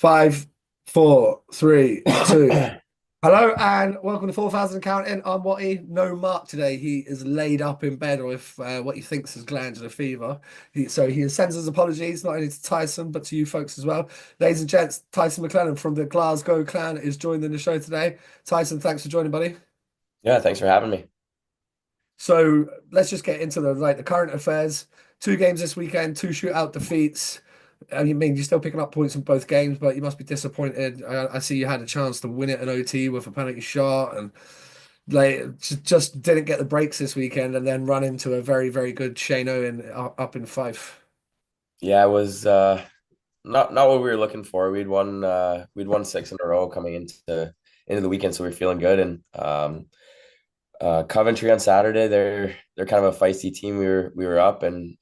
Five, four, three, two. Hello and welcome to 4,000 Counting. I'm Watty. No Mark today. He is laid up in bed with what he thinks is glandular fever. So he sends his apologies not only to Tyson but to you folks as well. Ladies and gents, Tyson McLellan from the Glasgow clan is joining the show today. Tyson, thanks for joining, buddy. Yeah, thanks for having me. So let's just get into the current affairs. Two games this weekend, two shootout defeats. I mean, you're still picking up points in both games, but you must be disappointed. I see you had a chance to win it in OT with a penalty shot, and like just didn't get the breaks this weekend, and then run into a very, very good Shane Owen up in Fife. Yeah, it was not what we were looking for. We'd won six in a row coming into the weekend, so we are feeling good. And Coventry on Saturday, they're kind of a feisty team. We were up, and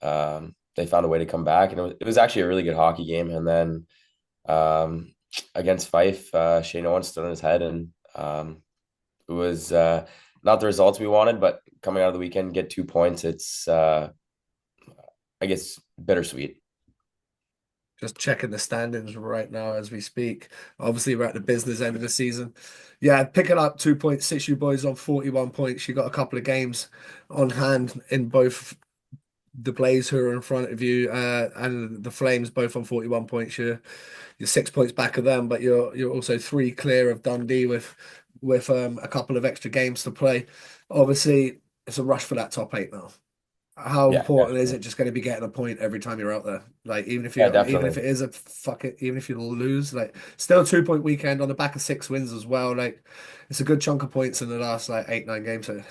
they found a way to come back, and it was actually a really good hockey game. And then against Fife, Shane Owen stood on his head, and it was not the results we wanted, but coming out of the weekend, get 2 points. It's I guess bittersweet. Just checking the standings right now as we speak. Obviously, we're at the business end of the season. Yeah, picking up 2.6, you boys on 41 points. You got a couple of games on hand in both the Blaze who are in front of you and the Flames both on 41 points. You're 6 points back of them, but you're also three clear of Dundee with a couple of extra games to play. Obviously, it's a rush for that top eight now. How Yeah, important is it definitely. just going to be getting a point every time you're out there? Like Yeah, even if definitely. it is a fuck it, even if you lose, like still 2 point weekend on the back of six wins as well. Like it's a good chunk of points in the last like eight, 9 games here.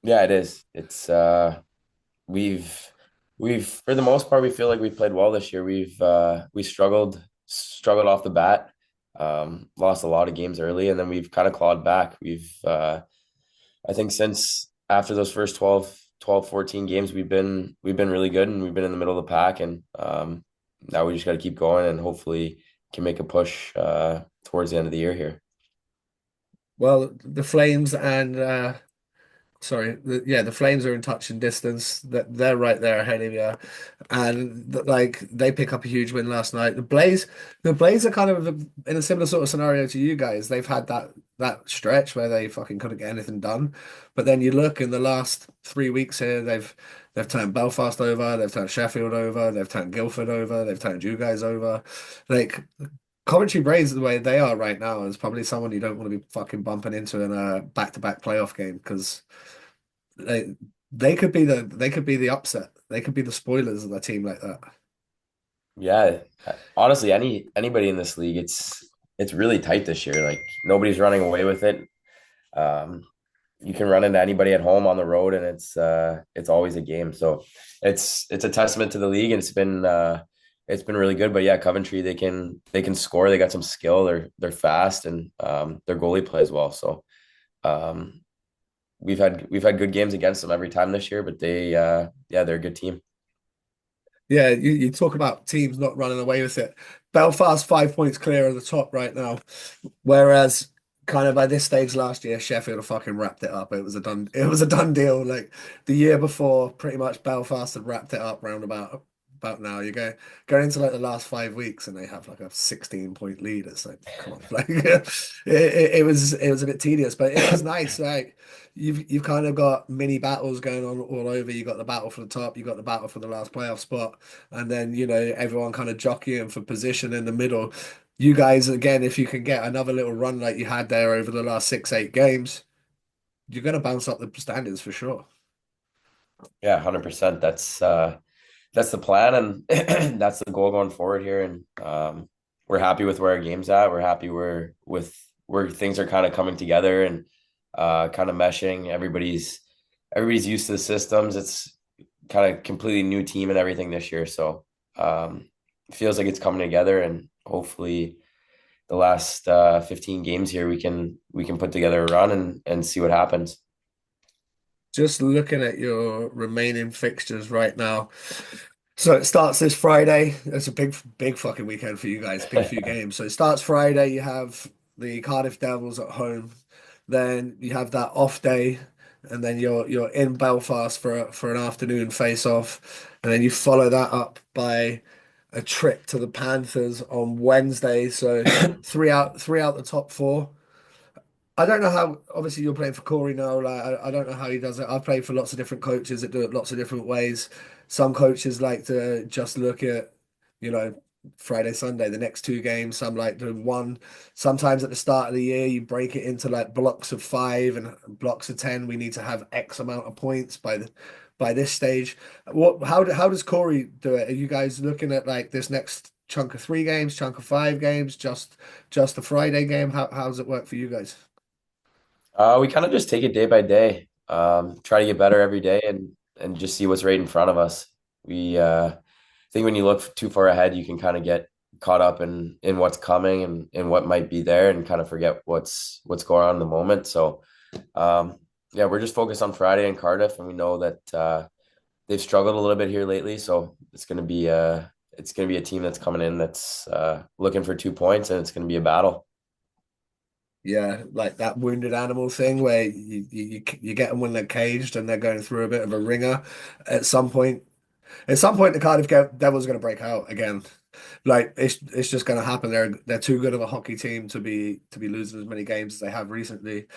Yeah, it is. It's we've we've for the most part we feel like we played well this year. We struggled off the bat. Lost a lot of games early and then we've kind of clawed back. We've I think since after those first 14 games we've been really good and we've been in the middle of the pack and now we just got to keep going and hopefully can make a push towards the end of the year here. Well, the Flames and sorry, the Flames are in touch and distance. That they're right there ahead of you, and like they pick up a huge win last night. The Blaze are kind of in a similar sort of scenario to you guys. They've had that stretch where they fucking couldn't get anything done, but then you look in the last 3 weeks here, they've turned Belfast over, they've turned Sheffield over, they've turned Guildford over, they've turned you guys over, like. Coventry Braves, the way they are right now, is probably someone you don't want to be fucking bumping into in a back-to-back playoff game because they they could be the upset. They could be the spoilers of a team like that. Yeah, honestly, anybody in this league, it's really tight this year. Like nobody's running away with it. Um, you can run into anybody at home on the road, and it's always a game. So it's a testament to the league, and it's been really good. But yeah, Coventry they can score. They got some skill. They're fast, and their goalie plays well. So um, we've had good games against them every time this year. But yeah, they're a good team. Yeah, you talk about teams not running away with it. Belfast 5 points clear of the top right now, whereas kind of by this stage last year, Sheffield have fucking wrapped it up. It was a done deal. Like the year before, pretty much Belfast had wrapped it up round about now. You go into like the last 5 weeks and they have like a 16 point lead. It's like, come on, like it was a bit tedious, but it is nice. Like you've kind of got mini battles going on all over. You got the battle for the top, you got the battle for the last playoff spot, and then everyone kind of jockeying for position in the middle. You guys, again, if you can get another little run like you had there over the last 6, 8 games, you're going to bounce up the standings for sure. Yeah, 100%. That's the plan, and that's the goal going forward here. And we're happy with where our game's at. We're happy with where things are kind of coming together and kind of meshing. Everybody's used to the systems. It's kind of completely new team and everything this year. So it feels like it's coming together, and hopefully the last 15 games here we can put together a run and see what happens. Just looking at your remaining fixtures right now. So it starts this Friday. It's a big fucking weekend for you guys, big few games. So it starts Friday. You have the Cardiff Devils at home. Then you have that off day, and then you're in Belfast for an afternoon face off, and then you follow that up by a trip to the Panthers on Wednesday. So three out the top four. I don't know how. Obviously, you're playing for Corey now. Like, I don't know how he does it. I've played for lots of different coaches that do it lots of different ways. Some coaches like to just look at, you know, Friday, Sunday, the next two games. Some like to one. Sometimes at the start of the year, you break it into like blocks of five and blocks of 10. We need to have X amount of points by this stage. How does Corey do it? Are you guys looking at like this next chunk of three games, chunk of five games, just the Friday game? How does it work for you guys? We kind of just take it day by day. Try to get better every day and just see what's right in front of us. We think when you look too far ahead, you can kind of get caught up in what's coming and what might be there and kind of forget what's going on in the moment. So yeah, we're just focused on Friday in Cardiff, and we know that they've struggled a little bit here lately. So it's gonna be a team that's coming in that's looking for 2 points, and it's gonna be a battle. Yeah, like that wounded animal thing where you get them when they're caged and they're going through a bit of a ringer. At some point, at some point, the Devil's going to break out again. Like it's just going to happen. They're too good of a hockey team to be losing as many games as they have recently.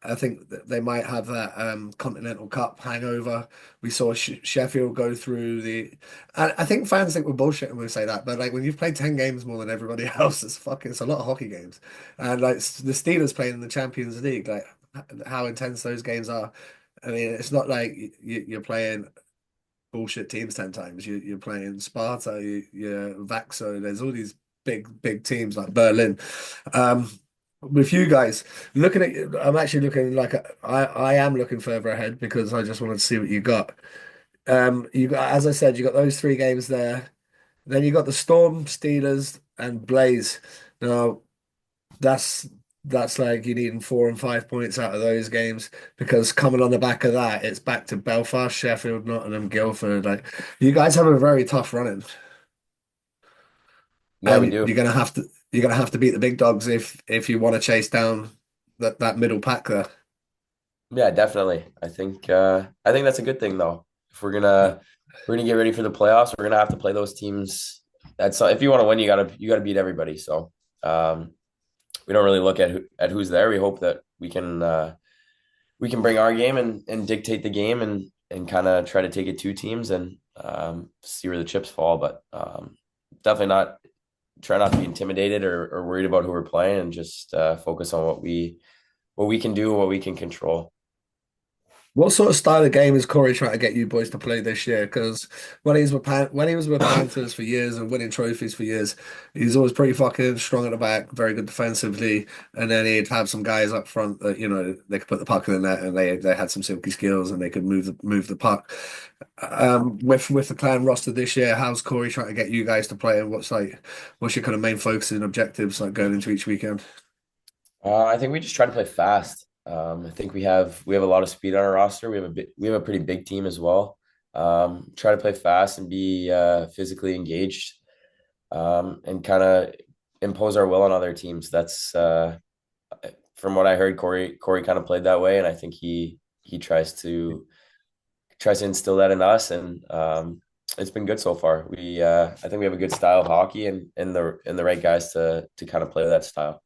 I think that they might have that Continental Cup hangover. We saw Sheffield go through the. I think fans think we're bullshitting when we say that, but like when you've played 10 games more than everybody else, it's a lot of hockey games, and like the Steelers playing in the Champions League, like how intense those games are. I mean, it's not like you're playing bullshit teams 10 times. You're playing Sparta, you're Vaxo. There's all these big teams like Berlin. Um, with you guys looking at, I'm actually looking like I am looking further ahead because I just wanted to see what you got. You got, as I said, you got those three games there. Then you got the Storm, Steelers, and Blaze. Now that's that's like you needing 4 and 5 points out of those games because coming on the back of that, it's back to Belfast, Sheffield, Nottingham, Guildford. Like you guys have a very tough running, Yeah, we and do. you're gonna have to beat the big dogs if you want to chase down that middle pack there. Yeah, definitely. I think that's a good thing though. If we're gonna get ready for the playoffs, we're gonna have to play those teams. That's if you want to win, you gotta beat everybody. So um, we don't really look at who's there. We hope that we can bring our game and dictate the game and kind of try to take it two teams and see where the chips fall. But definitely not try not to be intimidated or worried about who we're playing and just focus on what we can do, what we can control. What sort of style of game is Corey trying to get you boys to play this year? Because when he was with Panthers for years and winning trophies for years, he's always pretty fucking strong at the back, very good defensively, and then he'd have some guys up front that they could put the puck in the net and they had some silky skills and they could move the puck. With the clan roster this year, how's Corey trying to get you guys to play, and what's your kind of main focus and objectives like going into each weekend? I think we just try to play fast. I think we have a lot of speed on our roster. We have a pretty big team as well. Try to play fast and be physically engaged and kind of impose our will on other teams. That's from what I heard. Corey kind of played that way, and I think he tries to instill that in us, and it's been good so far. I think we have a good style of hockey and the right guys to kind of play that style.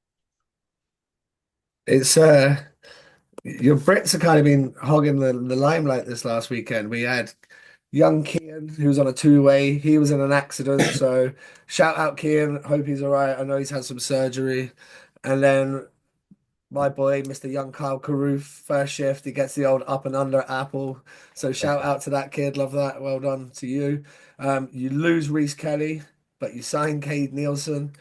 It's Your Brits have kind of been hogging the limelight this last weekend. We had young Kian, who was on a two-way. He was in an accident, so shout out Kian. Hope he's all right. I know he's had some surgery. And then my boy, Mr. Young Kyle Caruth, first shift, he gets the old up and under apple. So shout out to that kid. Love that. Well done to you. You lose Reese Kelly, but you sign Cade Nielsen.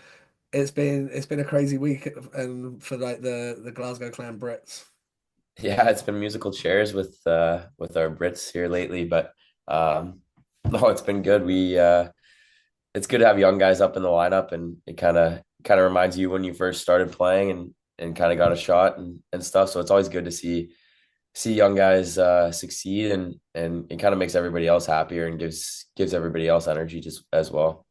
It's been a crazy week and for like the Glasgow Clan Brits. Yeah, it's been musical chairs with our Brits here lately, but no, it's been good. We it's good to have young guys up in the lineup, and it kind of reminds you when you first started playing and kind of got a shot and stuff. So it's always good to see young guys succeed, and it kind of makes everybody else happier and gives everybody else energy just as well.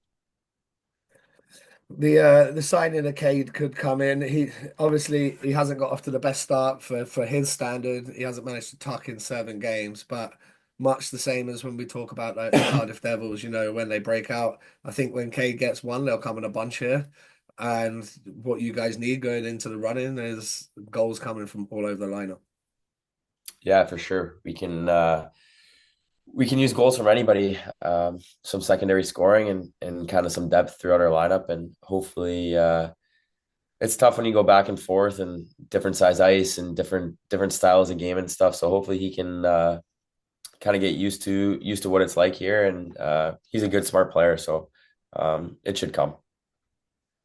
The signing of Cade could come in. He hasn't got off to the best start for his standard. He hasn't managed to tuck in 7 games, but much the same as when we talk about like the Cardiff Devils, when they break out. I think when Cade gets one, they'll come in a bunch here. And what you guys need going into the run-in is goals coming from all over the lineup. Yeah, for sure. We can use goals from anybody, some secondary scoring and kind of some depth throughout our lineup, and hopefully, it's tough when you go back and forth and different size ice and different styles of game and stuff. So hopefully he can kind of get used to what it's like here, and he's a good smart player, so it should come.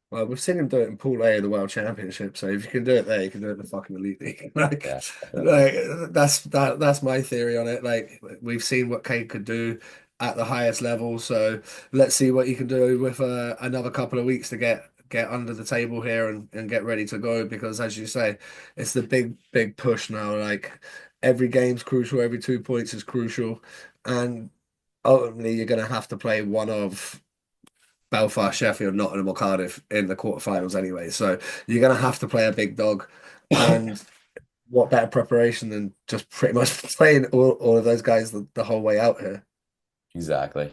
Well, we've seen him do it in Pool A of the World Championship, so if you can do it there, you can do it in the fucking Elite League. Like, Yeah, definitely. like that's my theory on it. Like we've seen what Kane could do at the highest level, so let's see what he can do with another couple of weeks to get under the table here and get ready to go. Because as you say, it's the big push now. Like every game's crucial, every 2 points is crucial, and ultimately you're going to have to play one of Belfast, Sheffield, Nottingham, or Cardiff in the quarterfinals anyway. So you're going to have to play a big dog. And what better preparation than just pretty much playing all of those guys the whole way out here? Exactly.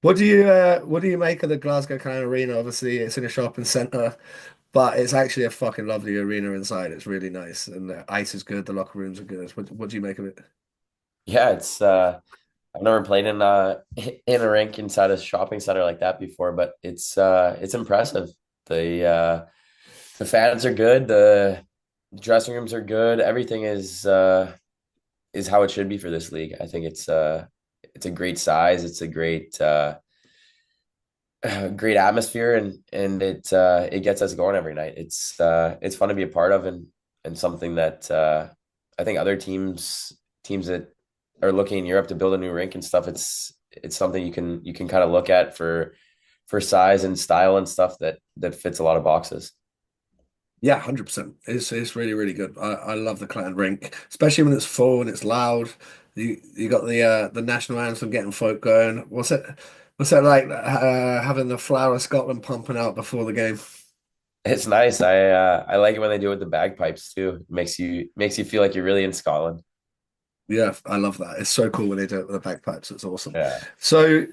What do you make of the Glasgow Crown Arena? Obviously, it's in a shopping centre, but it's actually a fucking lovely arena inside. It's really nice, and the ice is good. The locker rooms are good. What do you make of it? Yeah, it's I've never played in in a rink inside a shopping center like that before, but it's impressive. The fans are good, the dressing rooms are good. Everything is how it should be for this league. I think it's a great size, it's a great atmosphere, and it gets us going every night. It's fun to be a part of, and something that I think other teams that are looking in Europe to build a new rink and stuff, it's something you can kind of look at for size and style and stuff that fits a lot of boxes. Yeah, 100%. It's really, really good. I love the Clan Rink, especially when it's full and it's loud. You got the national anthem getting folk going. What's it like having the Flower of Scotland pumping out before the game? It's nice. I like it when they do it with the bagpipes too. It makes you feel like you're really in Scotland. Yeah, I love that. It's so cool when they do it with the bagpipes. It's awesome. Yeah. So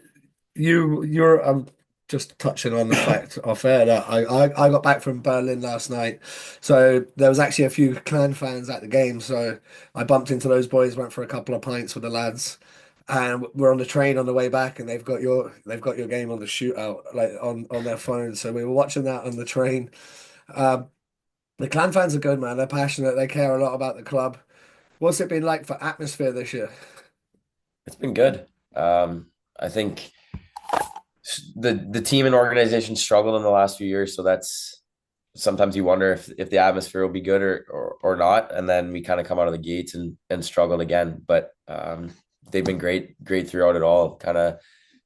you're just touching on the fact off air that I got back from Berlin last night. So there was actually a few Clan fans at the game. So I bumped into those boys, went for a couple of pints with the lads, and we're on the train on the way back, and they've got your game on the shootout, like on their phone. So we were watching that on the train. Um, the Clan fans are good, man. They're passionate. They care a lot about the club. What's it been like for atmosphere this year? It's been good. I think the team and organization struggled in the last few years, so that's sometimes you wonder if the atmosphere will be good or not, and then we kind of come out of the gates and struggled again. But they've been great throughout it all. Kind of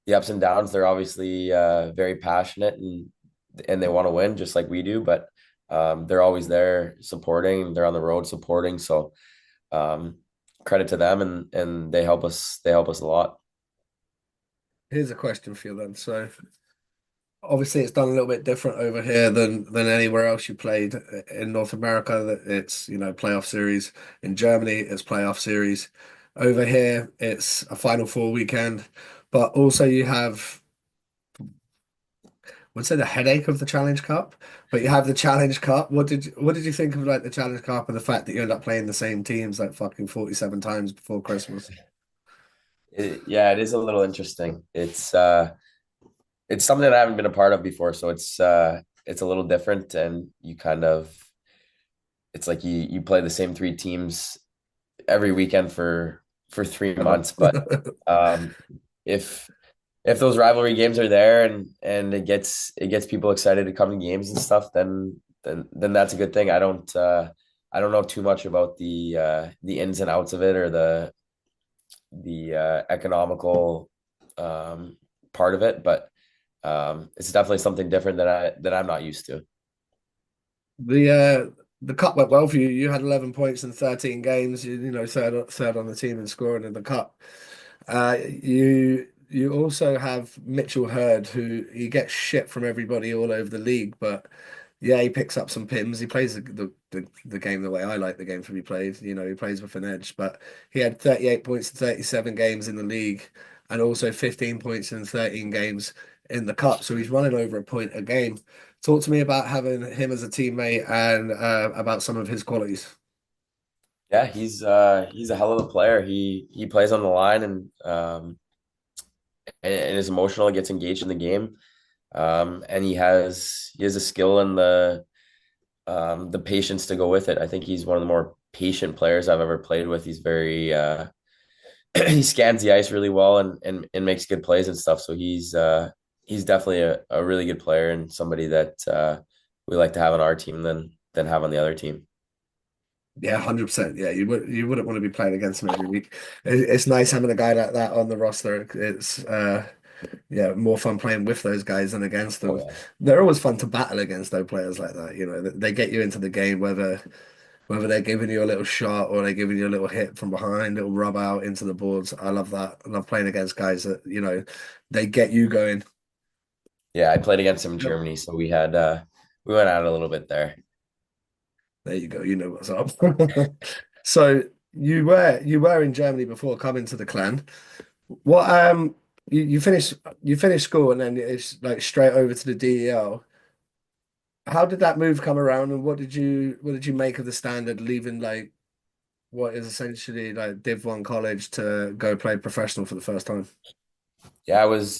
the ups and downs. They're obviously very passionate and they want to win just like we do, but they're always there supporting. They're on the road supporting, so um, credit to them, and they help us a lot. Here's a question for you then. So obviously it's done a little bit different over here than anywhere else you played in North America. That it's playoff series. In Germany, it's playoff series. Over here, it's a Final Four weekend. But also you have, would say the headache of the Challenge Cup, but you have the Challenge Cup. What did you think of like the Challenge Cup and the fact that you end up playing the same teams like fucking 47 times before Christmas? Yeah, it is a little interesting. It's something that I haven't been a part of before, so it's a little different, and you kind of it's like you play the same three teams every weekend for 3 months. But um, if if those rivalry games are there and it gets people excited to come to games and stuff, then that's a good thing. I don't know too much about the ins and outs of it or the economical part of it, but it's definitely something different that I'm not used to. The cup went well for you. You had 11 points in 13 games. Third on the team in scoring in the cup. You also have Mitchell Hurd, who he gets shit from everybody all over the league, but Yeah, he picks up some pims. He plays the game the way I like the game to be played. You know, he plays with an edge. But he had 38 points in 37 games in the league, and also 15 points in 13 games in the cup. So he's running over a point a game. Talk to me about having him as a teammate and about some of his qualities. Yeah, he's a hell of a player. He plays on the line and is emotional, gets engaged in the game. And he has a skill and the patience to go with it. I think he's one of the more patient players I've ever played with. He's very he scans the ice really well and makes good plays and stuff. So he's definitely a really good player and somebody that we like to have on our team than have on the other team. Yeah, 100%. Yeah, you wouldn't want to be playing against him every week. It's nice having a guy like that on the roster. It's yeah, more fun playing with those guys than against Oh them. yeah. They're always fun to battle against those players like that. You know, they get you into the game whether they're giving you a little shot or they're giving you a little hit from behind, little rub out into the boards. I love that. I love playing against guys that, you know, they get you going. Yeah, I played against him in Yep. Germany, so we went out a little bit there. There you go. You know what's up. So you were in Germany before coming to the clan. What you finished school and then it's like straight over to the DEL. How did that move come around and what did you make of the standard leaving like what is essentially like Div 1 college to go play professional for the first time? Yeah, it was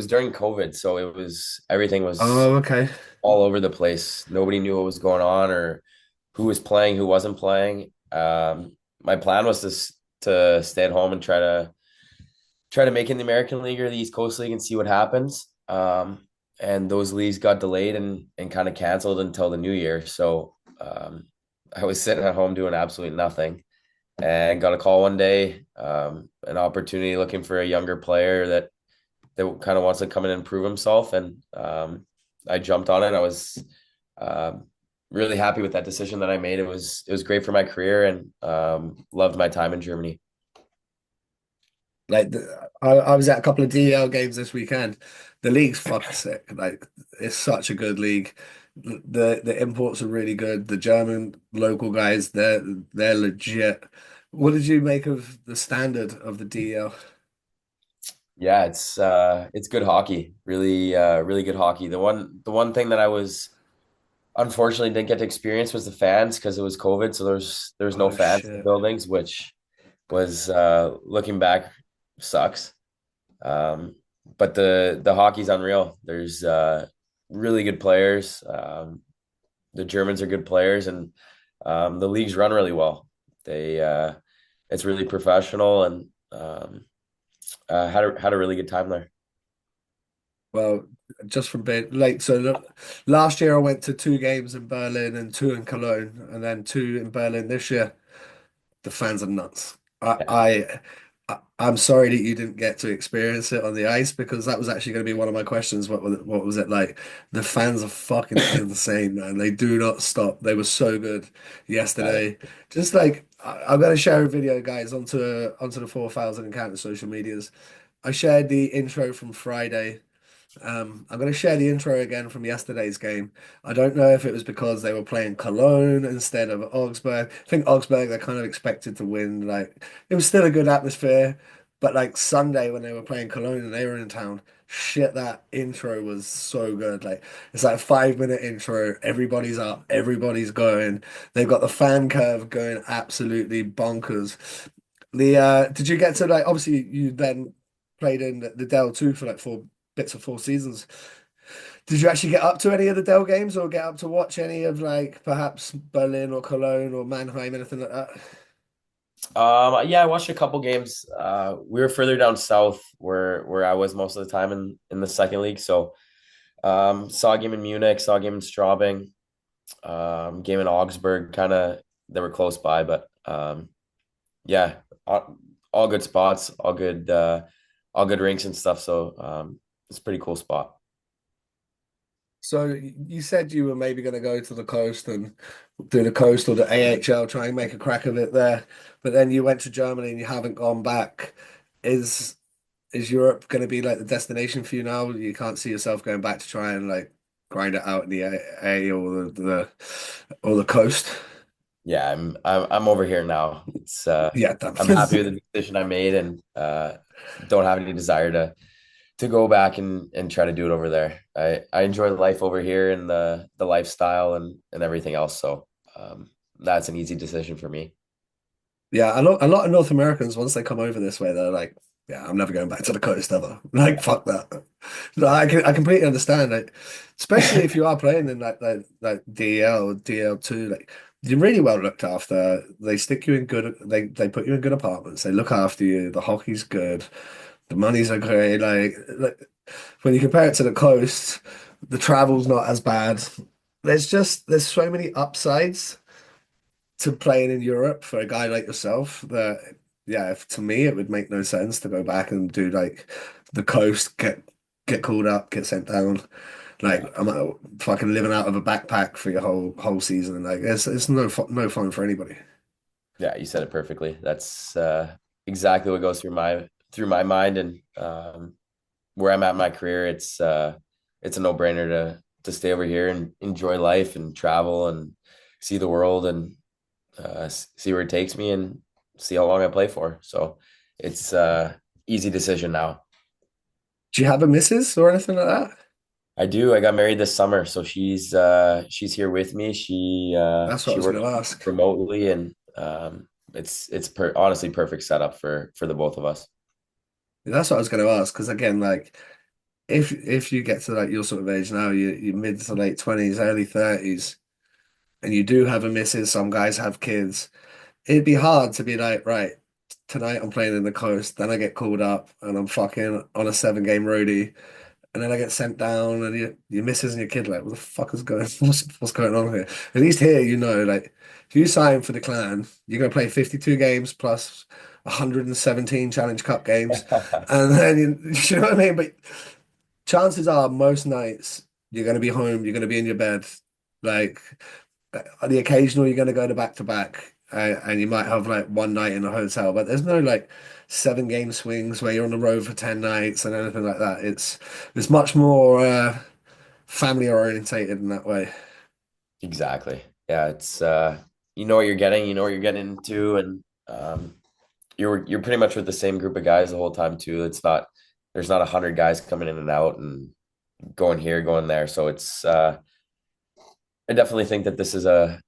during COVID, so it was everything was Oh, okay. all over the place. Nobody knew what was going on or who was playing, who wasn't playing. My plan was to stay at home and try to make it in the American League or the East Coast League and see what happens. And those leagues got delayed and kind of canceled until the new year. So I was sitting at home doing absolutely nothing and got a call one day, an opportunity looking for a younger player that kind of wants to come in and prove himself. And I jumped on it. I was really happy with that decision that I made. It was great for my career and loved my time in Germany. I was at a couple of DEL games this weekend. The league's fucking sick. Like it's such a good league. The imports are really good. The German local guys, they're legit. What did you make of the standard of the DEL? Yeah, it's good hockey. Really really good hockey. The one thing that I was unfortunately didn't get to experience was the fans because it was COVID, so there's no Oh fans in the shit. buildings, which was looking back sucks. Um, but the hockey's unreal. There's really good players. The Germans are good players, and the leagues run really well. They it's really professional, and had a really good time there. Well, just from being late. So last year I went to two games in Berlin and two in Cologne, and then two in Berlin this year. The fans are nuts. I'm sorry that you didn't get to experience it on the ice because that was actually going to be one of my questions. What was it like? The fans are fucking insane, man. They do not stop. They were so good Yeah, yesterday. Just like I'm going to share a video, guys, onto the 4,000 Encounter social medias. I shared the intro from Friday. I'm going to share the intro again from yesterday's game. I don't know if it was because they were playing Cologne instead of Augsburg. I think Augsburg, they're kind of expected to win. Like, it was still a good atmosphere. But like Sunday when they were playing Cologne and they were in town, shit, that intro was so good. Like, it's like a 5 minute intro. Everybody's up, everybody's going. They've got the fan curve going absolutely bonkers. Did you get to like, obviously, you then played in the Dell 2 for like four bits of 4 seasons. Did you actually get up to any of the Dell games or get up to watch any of like perhaps Berlin or Cologne or Mannheim, anything like that? yeah, I watched a couple games. We were further down south where I was most of the time in the second league. So saw a game in Munich, saw a game in Straubing, game in Augsburg. Kind of they were close by, but yeah, all good spots, all good rinks and stuff. So it's a pretty cool spot. So you said you were maybe going to go to the coast and do the coast or the AHL, try and make a crack of it there, but then you went to Germany and you haven't gone back. Is Europe going to be like the destination for you now? You can't see yourself going back to try and like grind it out in the A or the coast? Yeah, I'm over here now. It's Yeah, done. I'm happy with the decision I made, and don't have any desire to go back and try to do it over there. I enjoy life over here and the lifestyle and everything else. So that's an easy decision for me. Yeah, a lot of North Americans, once they come over this way, they're like, yeah, I'm never going back to the coast ever. Like, fuck that. No, I completely understand. Like, especially if you are playing in like DL or DL2, like you're really well looked after. They stick you in good. They put you in good apartments. They look after you. The hockey's good. The money's okay. Like when you compare it to the coast, the travel's not as bad. There's so many upsides to playing in Europe for a guy like yourself that yeah, if, to me it would make no sense to go back and do like the coast, get called up, get sent down. Like Yeah. I'm fucking living out of a backpack for your whole season. Like it's no fun for anybody. Yeah, you said it perfectly. That's exactly what goes through my mind, and where I'm at in my career, it's a no-brainer to stay over here and enjoy life and travel and see the world and see where it takes me and see how long I play for. So it's easy decision now. Do you have a missus or anything like that? I do. I got married this summer, so she's here with me. That's what I She was works gonna ask. remotely, and honestly perfect setup for the both of us. That's what I was gonna ask because again, like if you get to like your sort of age now, you're mid to late 20s, early 30s, and you do have a missus, some guys have kids. It'd be hard to be like, right, tonight I'm playing in the coast, then I get called up and I'm fucking on a 7 game roadie, and then I get sent down and your missus and your kid like, what the fuck is going what's going on here? At least here, like if you sign for the clan, you're gonna play 52 games plus 117 Challenge Cup games, and then you know what I mean? But chances are most nights you're gonna be home, you're gonna be in your bed, like the occasional you're going to go to back, and you might have like one night in a hotel, but there's no like 7 game swings where you're on the road for 10 nights and anything like that. It's much more family orientated in that way. Exactly. Yeah, it's you know what you're getting, you know what you're getting into, and you're pretty much with the same group of guys the whole time too. It's not There's not 100 guys coming in and out and going here, going there. So it's I definitely think that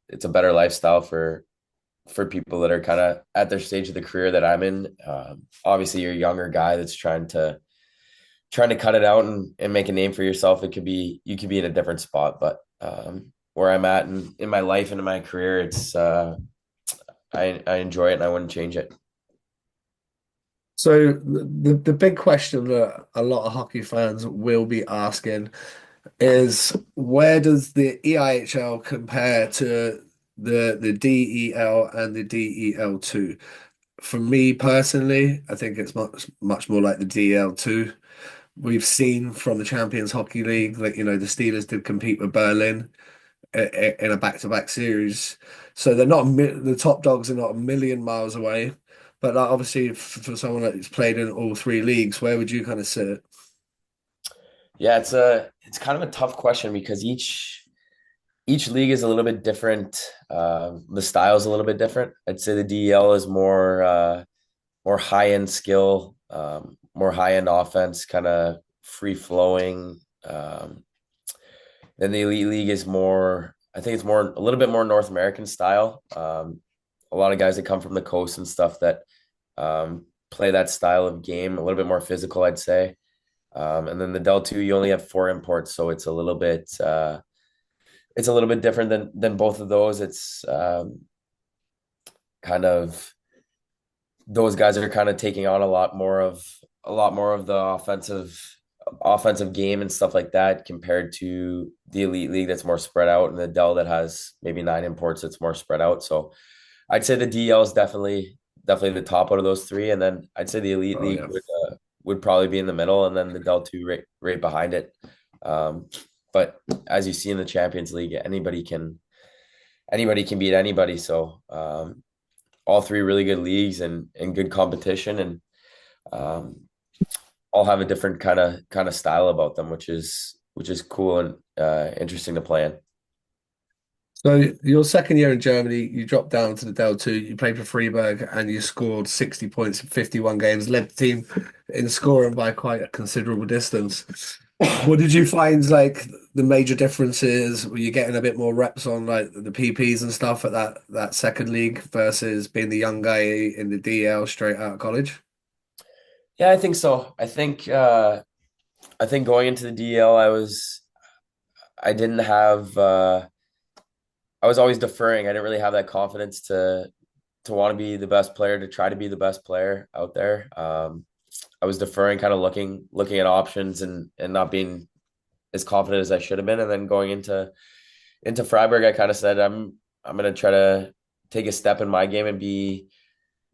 it's a better lifestyle for people that are kind of at their stage of the career that I'm in. Obviously, you're a younger guy that's trying to cut it out and make a name for yourself. You could be in a different spot, but where I'm at in my life and in my career, it's I enjoy it and I wouldn't change it. So the big question that a lot of hockey fans will be asking is where does the EIHL compare to the DEL and the DEL2? For me personally, I think it's much more like the DL2. We've seen from the Champions Hockey League that the Steelers did compete with Berlin in a back-to-back series, so they're not the top dogs are not a million miles away. But like, obviously, for someone that's played in all three leagues, where would you kind of sit? Yeah, it's kind of a tough question because each league is a little bit different. The style is a little bit different. I'd say the DEL is more high end skill, more high end offense, kind of free flowing. Then the Elite League is more, I think it's more a little bit more North American style. A lot of guys that come from the coast and stuff that play that style of game, a little bit more physical, I'd say. And then the Del 2, you only have 4 imports, so it's a little bit different than both of those. It's kind of those guys are kind of taking on a lot more of the offensive game and stuff like that compared to the Elite League that's more spread out and the Dell that has maybe 9 imports that's more spread out. So I'd say the DL is definitely the top out of those three, and then I'd say the Elite Oh League yeah. would probably be in the middle, and then the Dell 2 right behind it. Um, but as you see in the Champions League, anybody can beat anybody. So all three really good leagues and good competition, and um, all have a different kind of style about them, which is which is cool and interesting to play in. So your second year in Germany, you dropped down to the Del 2, you played for Freiburg and you scored 60 points in 51 games, led the team in scoring by quite a considerable distance. What did you find like the major differences? Were you getting a bit more reps on like the PPs and stuff at that second league versus being the young guy in the DL straight out of college? Yeah, I think so. I think going into the DL, I didn't have I was always deferring. I didn't really have that confidence to want to be the best player, to try to be the best player out there. I was deferring, kind of looking at options and not being as confident as I should have been. And then going into Freiburg, I kind of said I'm gonna try to take a step in my game and be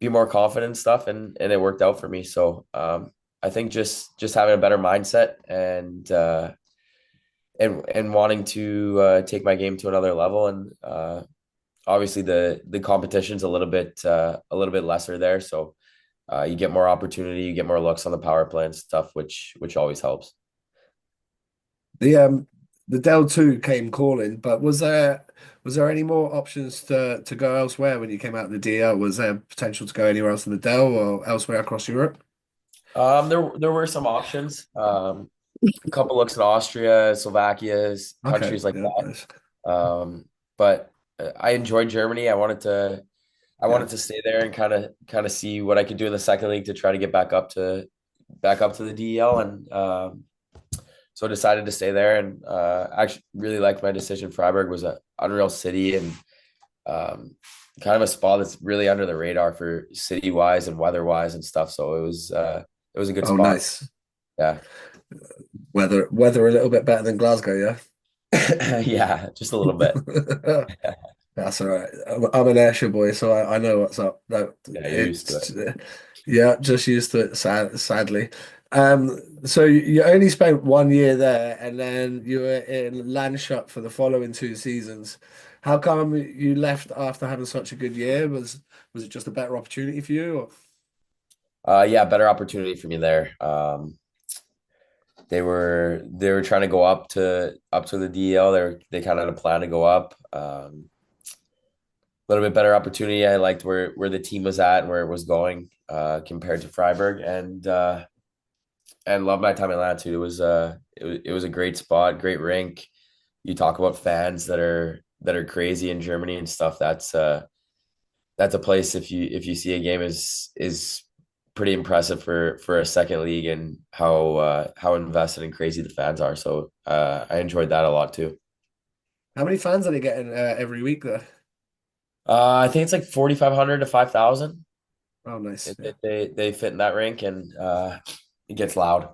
more confident and stuff, and it worked out for me. So I think just having a better mindset and wanting to take my game to another level, and obviously the competition's a little bit lesser there, so you get more opportunity, you get more looks on the power play and stuff, which always helps. The um the Del 2 came calling, but was there any more options to go elsewhere when you came out of the DL? Was there potential to go anywhere else in the Del or elsewhere across Europe? There were some options, a couple looks in Austria, Slovakia, Okay, countries like yeah, that. nice. But I enjoyed Germany. I Yeah. wanted to stay there and kind of see what I could do in the second league to try to get back up to the DEL, and so I decided to stay there, and actually really liked my decision. Freiburg was an unreal city, and um, kind of a spot that's really under the radar for city wise and weather wise and stuff. So it was a good Oh, spot. nice. Yeah. Weather a little bit better than Glasgow, yeah. Yeah, just a little bit. That's all right. I'm an Ayrshire boy, so I know what's up. No, Yeah, you're used to it. it's yeah, just used to it, sadly. So you only spent 1 year there, and then you were in Landshut for the following 2 seasons. How come you left after having such a good year? Was it just a better opportunity for you? Or? Yeah, better opportunity for me there. They were trying to go up to the DL. They kind of had a plan to go up. A little bit better opportunity. I liked where the team was at and where it was going compared to Freiburg, and loved my time in Latitude. It was a great spot, great rink. You talk about fans that are crazy in Germany and stuff. That's a place, if you see a game, is pretty impressive for a second league, and how invested and crazy the fans are. So I enjoyed that a lot too. How many fans are they getting every week there? I think it's like 4,500 to 5,000. Oh, nice. Yeah, They fit in that rink, and it gets loud.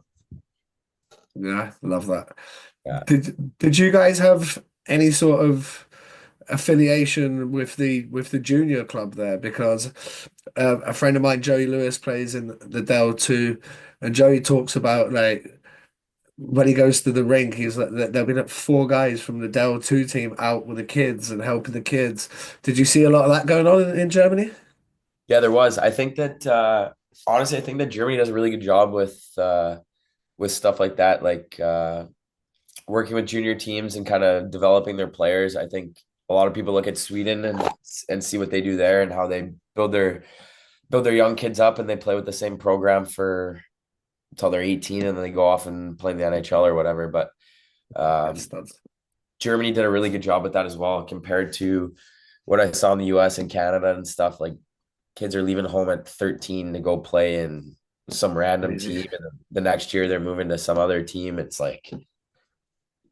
yeah, love that. Yeah. Did you guys have any sort of affiliation with the junior club there? Because a friend of mine, Joey Lewis, plays in the Dell 2, and Joey talks about like when he goes to the rink, he's like there'll be like 4 guys from the Dell 2 team out with the kids and helping the kids. Did you see a lot of that going on in Germany? Yeah, there was. I think that honestly, I think that Germany does a really good job with stuff like that, like working with junior teams and kind of developing their players. I think a lot of people look at Sweden and see what they do there and how they build their young kids up, and they play with the same program for until they're 18, and then they go off and play in the NHL or whatever. But Yes, um, that's Germany did a really good job with that as well, compared to what I saw in the US and Canada and stuff. Like kids are leaving home at 13 to go play in some random crazy. team, and then the next year they're moving to some other team. It's like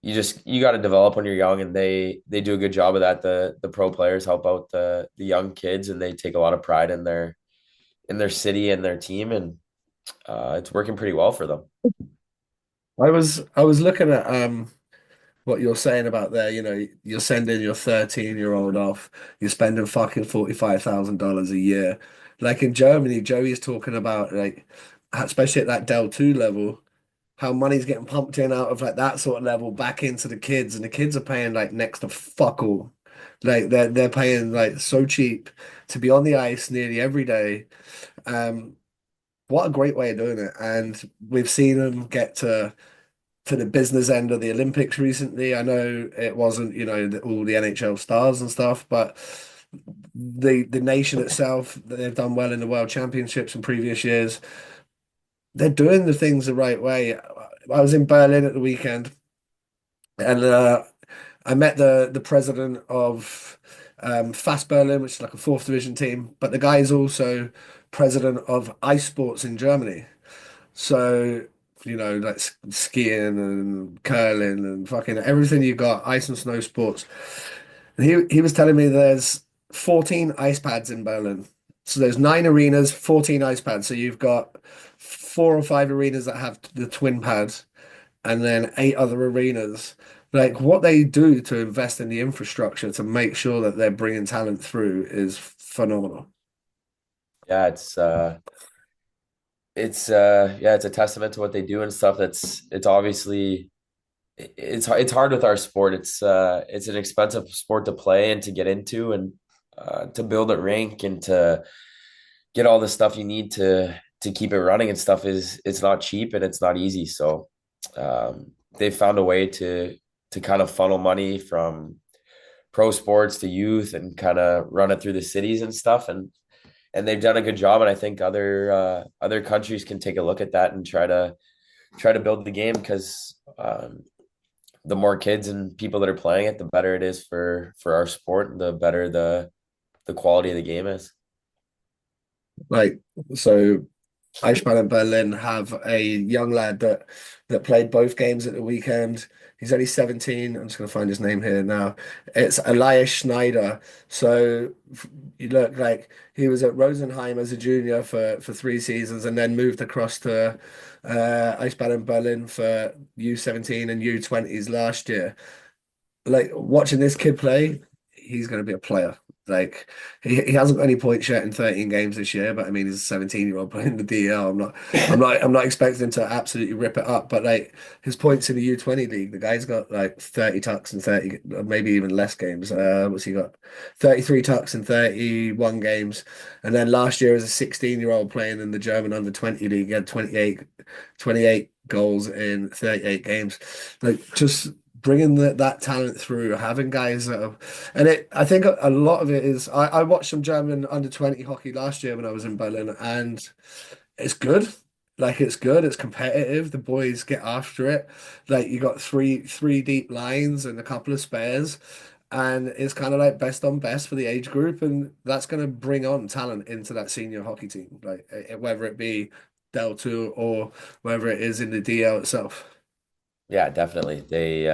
you got to develop when you're young, and they do a good job of that. The pro players help out the young kids, and they take a lot of pride in their city and their team, and it's working pretty well for them. I was looking at what you're saying about there, you're sending your 13-year-old off, you're spending fucking $45,000 a year. Like in Germany, Joey's talking about like, especially at that Del 2 level, how money's getting pumped in out of like that sort of level back into the kids, and the kids are paying like next to fuck all. Like they're paying like so cheap to be on the ice nearly every day. Um, what a great way of doing it. And we've seen them get to to the business end of the Olympics recently. I know it wasn't, all the NHL stars and stuff, but the nation itself, they've done well in the World Championships in previous years. They're doing the things the right way. I was in Berlin at the weekend, and I met the president of Fast Berlin, which is like a fourth division team, but the guy is also president of ice sports in Germany. So, like skiing and curling and fucking everything you got, ice and snow sports. And he was telling me there's 14 ice pads in Berlin. So there's 9 arenas, 14 ice pads. So you've got 4 or 5 arenas that have the twin pads, and then 8 other arenas. Like what they do to invest in the infrastructure to make sure that they're bringing talent through is phenomenal. Yeah, it's a testament to what they do and stuff. It's obviously it's hard with our sport. It's an expensive sport to play and to get into, and to build a rink and to get all the stuff you need to keep it running and stuff is it's not cheap and it's not easy. So they've found a way to kind of funnel money from pro sports to youth and kind of run it through the cities and stuff. And they've done a good job. And I think other countries can take a look at that and try to build the game, because the more kids and people that are playing it, the better it is for our sport, and the better the quality of the game is. Like, so Eichmann and Berlin have a young lad that played both games at the weekend. He's only 17. I'm just going to find his name here now. It's Elias Schneider. So you look like he was at Rosenheim as a junior for 3 seasons, and then moved across to Eisbad in Berlin for U17 and U20s last year. Like watching this kid play, he's going to be a player. Like he hasn't got any points yet in 13 games this year, but I mean he's a 17-year-old playing the DL. I'm not expecting him to absolutely rip it up, but like his points in the U20 league, the guy's got like 30 tucks and 30, maybe even less games. What's he got? 33 tucks and 31 games. And then last year as a 16-year-old playing in the German under 20 league, he had 28 goals in 38 games. Like just bringing that talent through, having guys that have, and I think a lot of it is, I watched some German under 20 hockey last year when I was in Berlin, and it's good. Like it's good, it's competitive. The boys get after it. Like you got three deep lines and a couple of spares, and it's kind of like best on best for the age group, and that's going to bring on talent into that senior hockey team, like whether it be Del 2 or whether it is in the DL itself. Yeah, definitely. They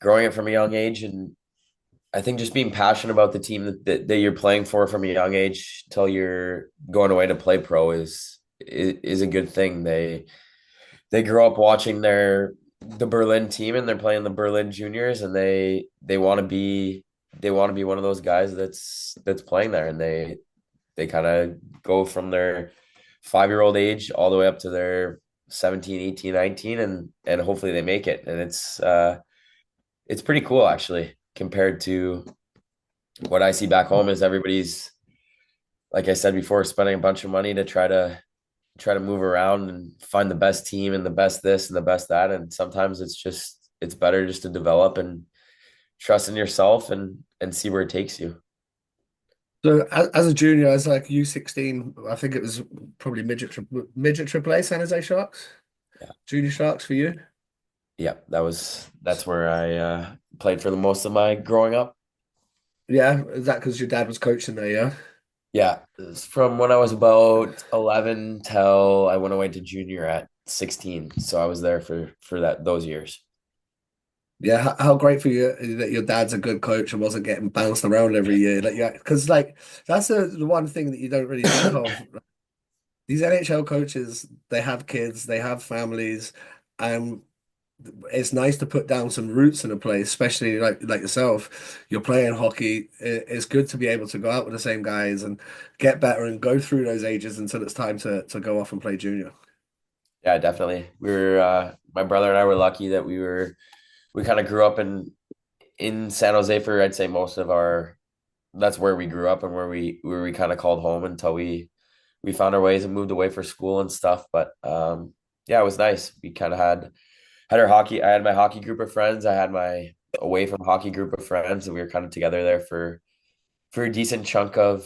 growing it from a young age, and I think just being passionate about the team that you're playing for from a young age till you're going away to play pro is a good thing. They grew up watching the Berlin team, and they're playing the Berlin juniors, and they want to be one of those guys that's playing there, and they kind of go from their 5-year-old age all the way up to their 17, 18, 19, and hopefully they make it. And it's pretty cool actually, compared to what I see back home is everybody's, like I said before, spending a bunch of money to try to move around and find the best team and the best this and the best that. And sometimes it's better just to develop and trust in yourself and see where it takes you. So as a junior, as like U16, I think it was probably midget triple A San Jose Sharks, Yeah. junior Sharks for you. Yeah. That's where I played for the most of my growing up. Yeah, is that because your dad was coaching there? Yeah, Yeah. It's from when I was about 11 till I went away to junior at 16. So I was there for those years. yeah. How great for you that your dad's a good coach and wasn't getting bounced around every year. Like, yeah, because like that's the one thing that you don't really think of. These NHL coaches, they have kids, they have families, and it's nice to put down some roots in a place, especially like yourself. You're playing hockey. It's good to be able to go out with the same guys and get better and go through those ages until it's time to go off and play junior. Yeah, definitely. My brother and I were lucky that we kind of grew up in San Jose for, I'd say, most of that's where we grew up and where we kind of called home until we found our ways and moved away for school and stuff. But yeah, it was nice. We kind of had I had my hockey group of friends. I had my away from hockey group of friends, and we were kind of together there for a decent chunk of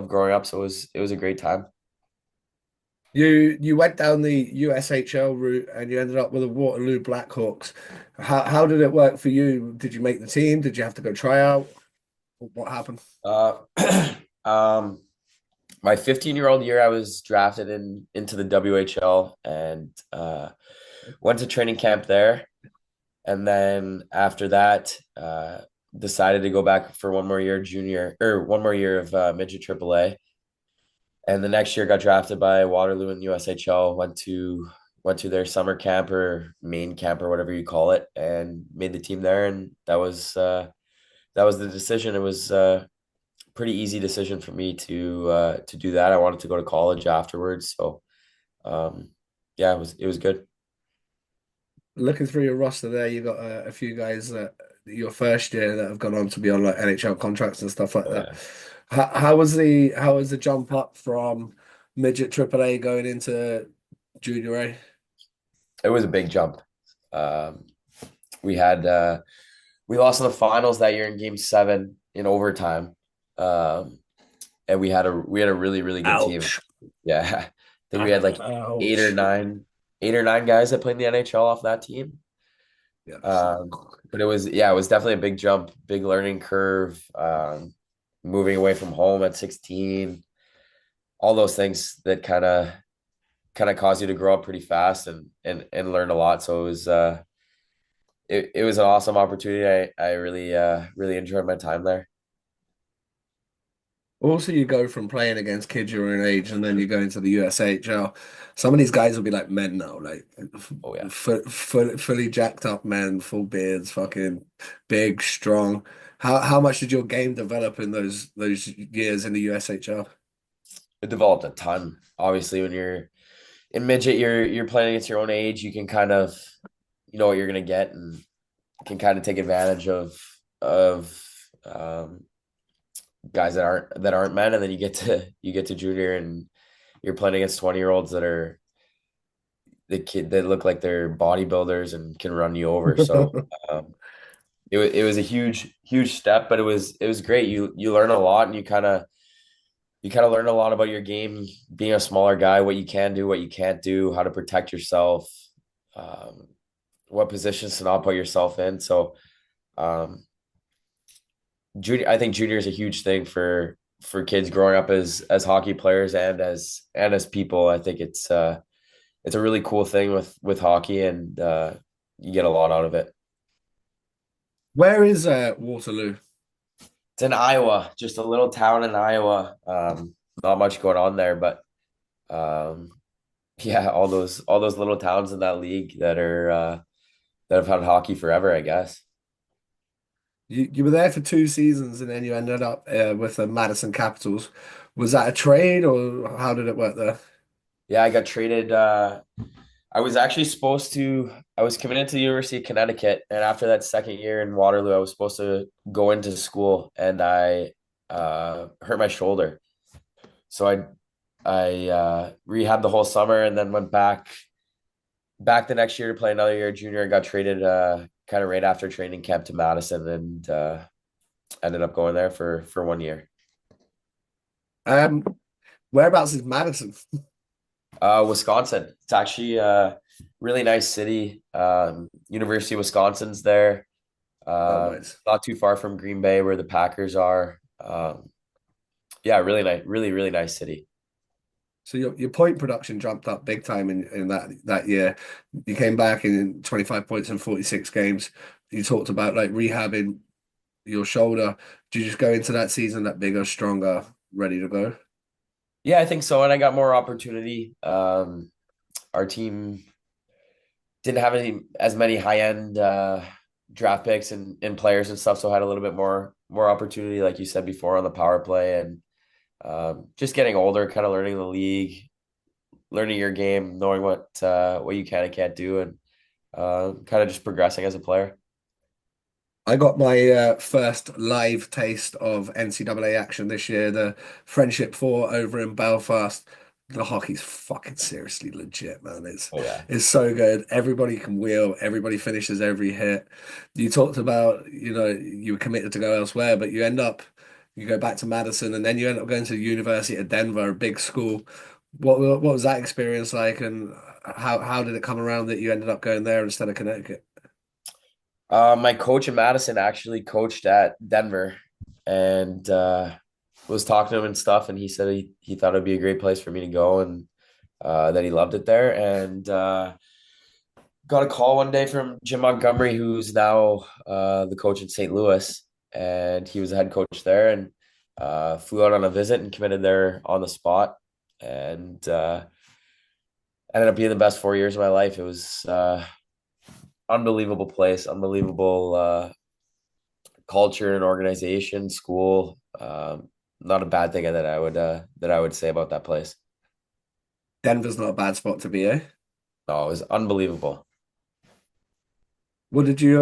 growing up. So it was a great time. You went down the USHL route and you ended up with the Waterloo Blackhawks. How did it work for you? Did you make the team? Did you have to go try out? What happened? Uh, um, my 15-year-old year, I was drafted into the WHL and went to training camp there. And then after that, decided to go back for one more year junior or one more year of midget AAA. And the next year got drafted by Waterloo in USHL, went to their summer camp or main camp or whatever you call it, and made the team there. And that was the decision. It was pretty easy decision for me to do that. I wanted to go to college afterwards, so um, yeah, it was good. Looking through your roster there, you got a few guys that your first year that have gone on to be on like NHL contracts and stuff like Oh that. yeah, How was the jump up from midget AAA going into junior A? it was a big jump. Um, we had we lost in the finals that year in Game 7 in overtime, um, and we had a really good team. Ouch. Yeah, I think we had like eight or Ouch. nine eight or nine guys that played in the NHL off that team. Yes. But it was yeah, it was definitely a big jump, big learning curve. Moving away from home at 16, all those things that kind of cause you to grow up pretty fast and learn a lot. So it was an awesome opportunity. I really really enjoyed my time there. Also, you go from playing against kids your own age, and then you go into the USHL. Some of these guys will be like men now, like Oh yeah. fully jacked up men, full beards, fucking big, strong. How much did your game develop in those years in the USHL? It developed a ton. Obviously, when you're in midget, you're playing against your own age. You can kind of you know what you're gonna get and can kind of take advantage of um, guys that aren't men, and then you get to junior and you're playing against 20-year-olds that are the kid that look like they're bodybuilders and can run you over. So um, it was a huge step, but it was great. You learn a lot and you kind of learn a lot about your game, being a smaller guy, what you can do, what you can't do, how to protect yourself, um, what positions to not put yourself in. So um, I think junior is a huge thing for kids growing up as hockey players and as people. I think it's a really cool thing with hockey, and you get a lot out of it. Where is Waterloo? It's in Iowa, just a little town in Iowa. Not much going on there, but um, yeah, all those little towns in that league that have had hockey forever, I guess. You were there for 2 seasons, and then you ended up with the Madison Capitals. Was that a trade, or how did it work there? Yeah, I got traded. I was actually supposed to. I was committed to the University of Connecticut, and after that second year in Waterloo, I was supposed to go into school, and I hurt my shoulder. So I rehabbed the whole summer, and then went back the next year to play another year junior. I got traded kind of right after training camp to Madison, and ended up going there for one year. Um, whereabouts is Madison? Wisconsin. It's actually a really nice city. University of Wisconsin's there. Oh, nice. Not too far from Green Bay where the Packers are. Yeah, really nice, really nice city. So your point production jumped up big time in that year. You came back in 25 points in 46 games. You talked about like rehabbing your shoulder. Did you just go into that season that bigger, stronger, ready to go? Yeah, I think so. And I got more opportunity. Our team didn't have any as many high end draft picks and players and stuff, so I had a little bit more opportunity, like you said before, on the power play and just getting older, kind of learning the league, learning your game, knowing what you can and can't do, and kind of just progressing as a player. I got my first live taste of NCAA action this year, the Friendship Four over in Belfast. the hockey's fucking seriously legit, man. It's Oh yeah. it's so good. Everybody can wheel. Everybody finishes every hit. You talked about, you were committed to go elsewhere, but you go back to Madison, and then you end up going to the University of Denver, a big school. What was that experience like, and how did it come around that you ended up going there instead of Connecticut? My coach in Madison actually coached at Denver, and was talking to him and stuff, and he said he thought it'd be a great place for me to go, and that he loved it there. And got a call one day from Jim Montgomery, who's now the coach in St. Louis, and he was the head coach there, and flew out on a visit and committed there on the spot, and ended up being the best 4 years of my life. It was unbelievable place, unbelievable culture and organization, school. Not a bad thing that I would say about that place. Denver's not a bad spot to be, eh? No, it was unbelievable. What did you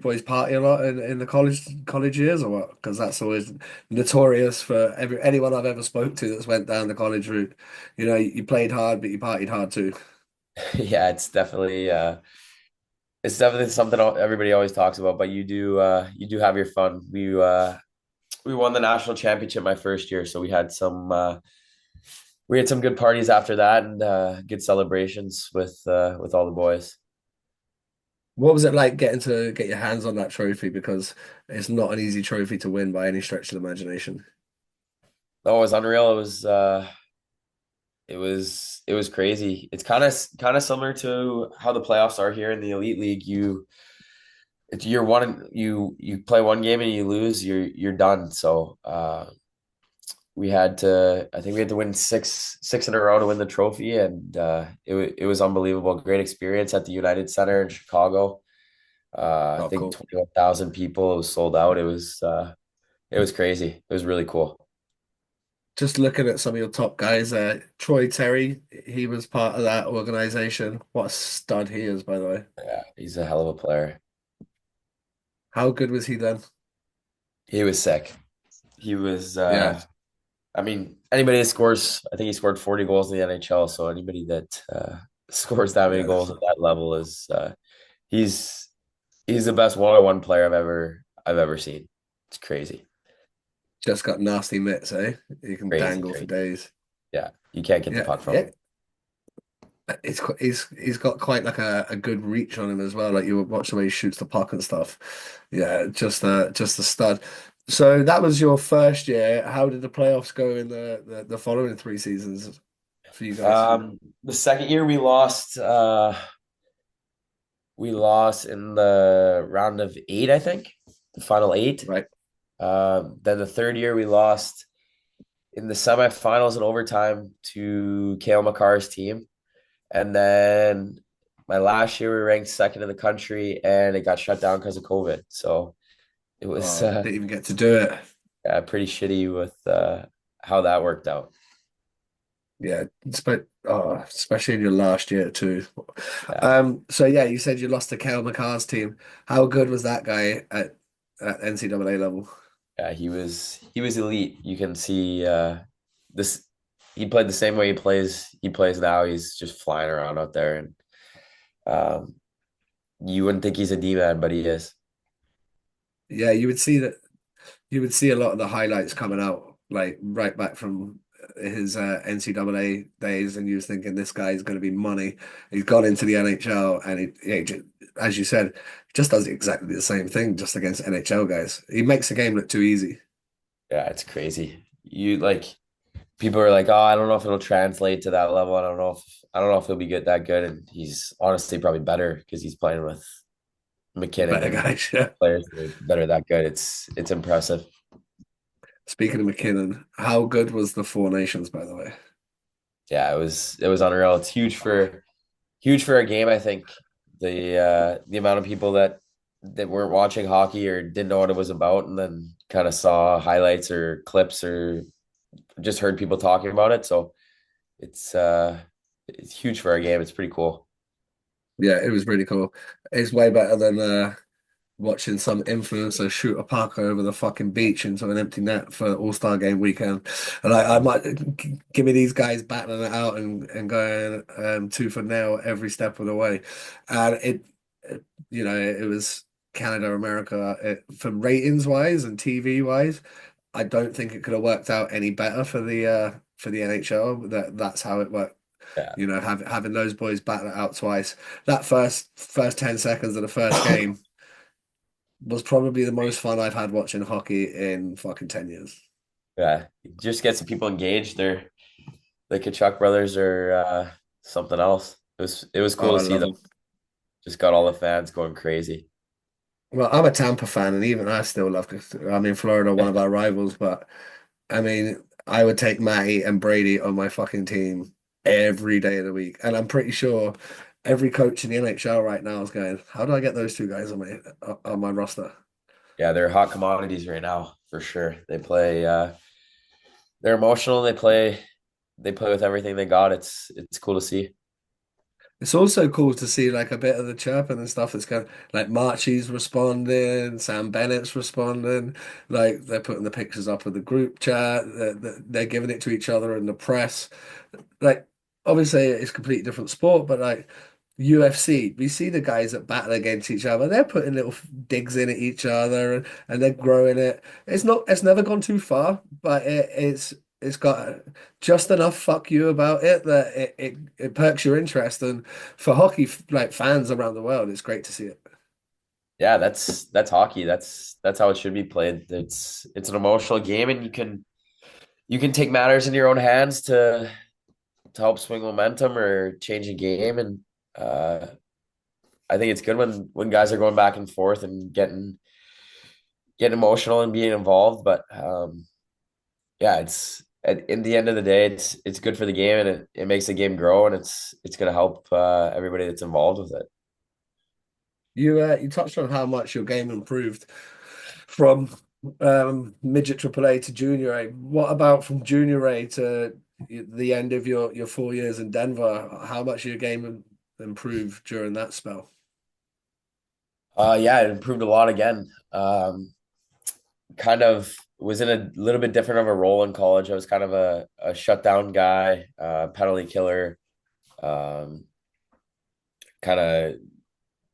boys party a lot in the college years or what? Because that's always notorious for anyone I've ever spoke to that's went down the college route. You played hard, but you partied hard too. Yeah, it's definitely something everybody always talks about, but you do have your fun. We won the national championship my first year, so we had some good parties after that, and good celebrations with all the boys. What was it like getting to get your hands on that trophy? Because it's not an easy trophy to win by any stretch of the imagination. Oh, it was unreal. It was crazy. It's kind of similar to how the playoffs are here in the Elite League. You play one game and you lose, you're done. So I think we had to win six in a row to win the trophy, and it was unbelievable. Great experience at the United Center in Chicago. I Oh, think cool. 21,000 people. It was sold out. It was crazy. It was really cool. Just looking at some of your top guys, Troy Terry, he was part of that organization. What a stud he is, by the way. Yeah, he's a hell of a player. How good was he then? He was sick. He was Yeah, I mean, anybody that scores, I think he scored 40 goals in the NHL. So anybody that scores that many yeah. goals at that level is he's he's the best one-on-one player I've ever seen. It's crazy. Just got nasty mitts, eh? You can Crazy, dangle for crazy. days. Yeah. You can't get the Yeah, puck from yeah. him. He's got quite like a good reach on him as well. Like you watch the way he shoots the puck and stuff. Yeah, just a stud. So that was your first year. How did the playoffs go in the following three seasons for you guys? The second year we lost in the round of eight, I think, the final eight. Right. Then the third year we lost in the semifinals and overtime to Kale McCarr's team. And then my last year we ranked second in the country, and it got shut down because of COVID. So it was Oh, didn't even get to do it. pretty shitty with how that worked out. Yeah, especially in your last year too. Yeah, So yeah, you said you lost to Kel McCarr's team. How good was that guy at NCAA level? yeah, he was elite. You can see this. He played the same way he plays now. He's just flying around out there, and um, you wouldn't think he's a D man, but he is. Yeah, you would see a lot of the highlights coming out like right back from his NCAA days, and you was thinking this guy's going to be money. He's gone into the NHL, and as you said, he just does exactly the same thing just against NHL guys. He makes the game look too easy. Yeah, it's crazy. You like people are like, oh, I don't know if it'll translate to that level. I don't know if he'll be that good. And he's honestly probably better because he's playing with McKinnon Better and guys, yeah. players that are that good. It's impressive. Speaking of McKinnon, how good was the Four Nations, by the way? Yeah, it was unreal. It's huge for a game. I think the amount of people that weren't watching hockey or didn't know what it was about, and then kind of saw highlights or clips or just heard people talking about it. So it's it's huge for our game. It's pretty cool. Yeah, it was really cool. It's way better than watching some influencer shoot a puck over the fucking beach into an empty net for All-Star game weekend. And I might give me these guys battling it out and going tooth and nail every step of the way. And it was Canada, America. From ratings wise and TV wise, I don't think it could have worked out any better for the NHL. That's how it worked. Yeah. Having those boys battle it out twice. That first 10 seconds of the first game was probably the most fun I've had watching hockey in fucking 10 years. Yeah. Just get some people engaged. The Kachuk brothers are something else. It was Oh, cool to I see love them. them. Just got all the fans going crazy. Well, I'm a Tampa fan, and even I still love. I mean, Florida, one of our rivals, but I mean, I would take Matty and Brady on my fucking team every day of the week, and I'm pretty sure every coach in the NHL right now is going, "How do I get those two guys on my roster?" Yeah, they're hot commodities right now for sure. They're emotional. They play with everything they got. It's cool to see. It's also cool to see like a bit of the chirping and stuff that's going like Marchie's responding, Sam Bennett's responding, like they're putting the pictures up of the group chat, they're giving it to each other in the press. Like obviously it's a completely different sport, but like UFC, we see the guys that battle against each other. They're putting little digs in at each other and they're growing it. It's never gone too far, but it's got just enough fuck you about it that it perks your interest. And for hockey like fans around the world, it's great to see it. Yeah, that's hockey. That's how it should be played. It's an emotional game, and you can take matters in your own hands to help swing momentum or change a game. And uh, I think it's good when guys are going back and forth and getting emotional and being involved. But yeah, in the end of the day, it's good for the game, and it makes the game grow, and it's going to help everybody that's involved with it. You touched on how much your game improved from midget AAA to junior A. What about from junior A to the end of your 4 years in Denver? How much your game improved during that spell? Yeah, it improved a lot again. Kind of was in a little bit different of a role in college. I was kind of a shutdown guy, penalty killer, um, kind of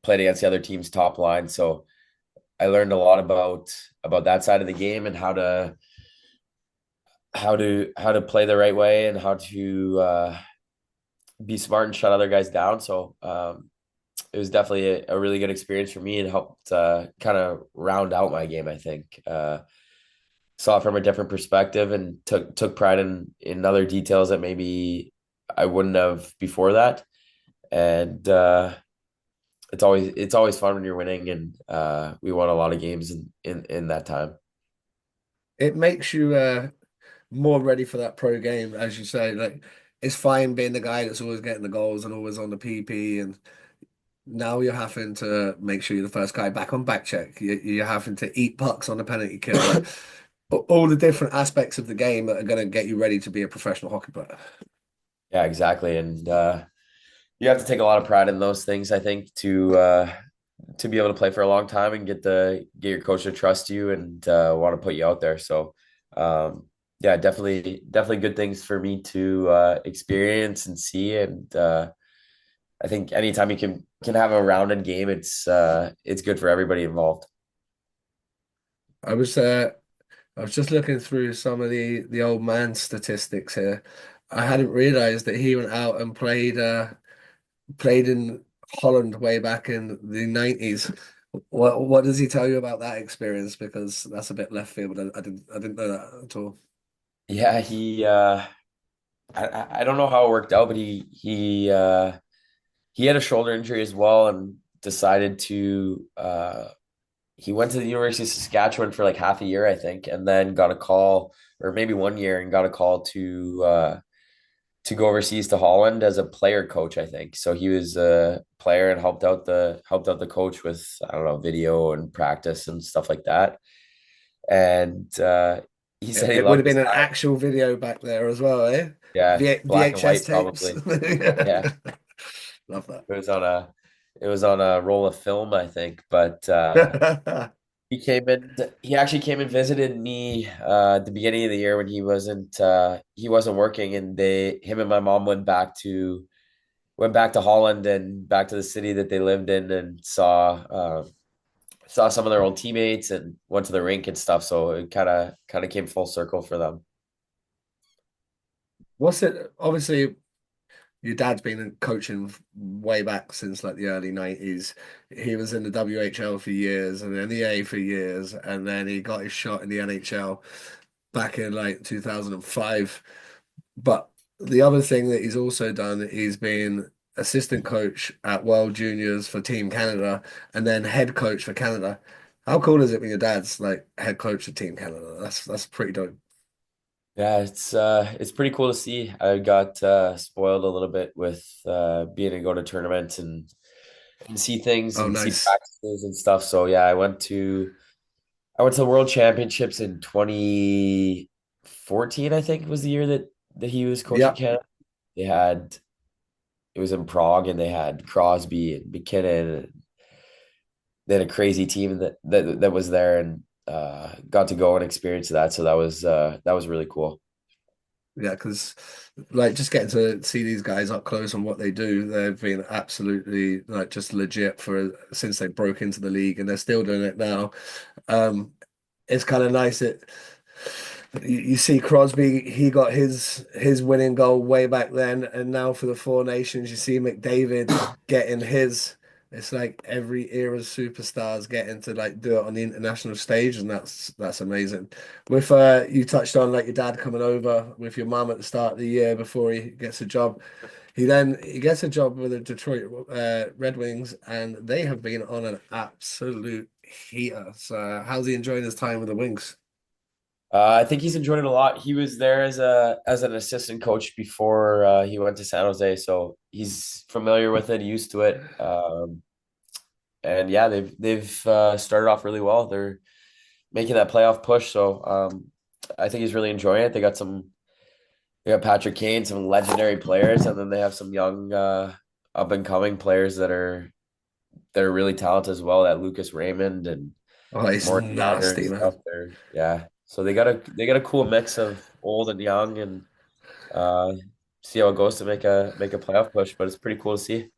played against the other team's top line. So I learned a lot about that side of the game and how to play the right way and how to be smart and shut other guys down. So it was definitely a really good experience for me and helped kind of round out my game, I think. Saw it from a different perspective and took pride in other details that maybe I wouldn't have before that. And it's always fun when you're winning, and we won a lot of games in that time. It makes you more ready for that pro game, as you say. Like it's fine being the guy that's always getting the goals and always on the PP, and now you're having to make sure you're the first guy back on back check. You're having to eat pucks on the penalty kill. Like all the different aspects of the game that are going to get you ready to be a professional hockey player. Yeah, exactly. And you have to take a lot of pride in those things, I think, to be able to play for a long time and get your coach to trust you and want to put you out there. So yeah, definitely good things for me to experience and see. And I think anytime you can have a rounded game, it's good for everybody involved. I was uh, I was just looking through some of the old man statistics here. I hadn't realized that he went out and played in Holland way back in the 90s. What does he tell you about that experience? Because that's a bit left field. I didn't know that at all. Yeah, I don't know how it worked out, but he had a shoulder injury as well and decided to he went to the University of Saskatchewan for like half a year, I think, and then got a call, or maybe 1 year, and got a call to go overseas to Holland as a player coach, I think. So he was a player and helped out the coach with, I don't know, video and practice and stuff like that. And he said he It would have loved his been an time. actual video back there as well, eh? Yeah, black and VHS white tapes. probably. Yeah, Love that. it was on It was on a roll of film, I think. But he came in. He actually came and visited me at the beginning of the year when he wasn't working, and him and my mom went back to Holland and back to the city that they lived in, and saw some of their old teammates and went to the rink and stuff. So it kind of came full circle for them. What's it? Obviously, your dad's been coaching way back since like the early 90s. He was in the WHL for years and then the A for years, and then he got his shot in the NHL back in like 2005. But the other thing that he's also done, he's been assistant coach at World Juniors for Team Canada and then head coach for Canada. How cool is it when your dad's like head coach of Team Canada? That's pretty dope. Yeah, it's pretty cool to see. I got spoiled a little bit with being to go to tournaments and see things Oh, and see nice. practices and stuff. So yeah, I went to the World Championships in 2014, I think was the year that he was coaching Yep. Canada. They had it was in Prague and they had Crosby and McKinnon. They had a crazy team that was there and got to go and experience that. So that was really cool. Yeah, because like just getting to see these guys up close and what they do, they've been absolutely like just legit for since they broke into the league, and they're still doing it now. Um, it's kind of nice that you see Crosby, he got his winning goal way back then, and now for the Four Nations, you see McDavid getting his. It's like every era's superstars getting to like do it on the international stage, and that's amazing. With you touched on like your dad coming over with your mum at the start of the year before he gets a job. He gets a job with the Detroit Red Wings, and they have been on an absolute heater. So how's he enjoying his time with the Wings? I think he's enjoyed it a lot. He was there as an assistant coach before he went to San Jose, so he's familiar with it, used to it. And yeah, they've started off really well. They're making that playoff push, so I think he's really enjoying it. They got Patrick Kane, some legendary players, and then they have some young up and coming players that are really talented as well. That Lucas Raymond and Oh, he's Morgan Gallagher and nasty, man. stuff. Yeah. So they got a cool mix of old and young, and uh, see how it goes to make a playoff push. But it's pretty cool to see.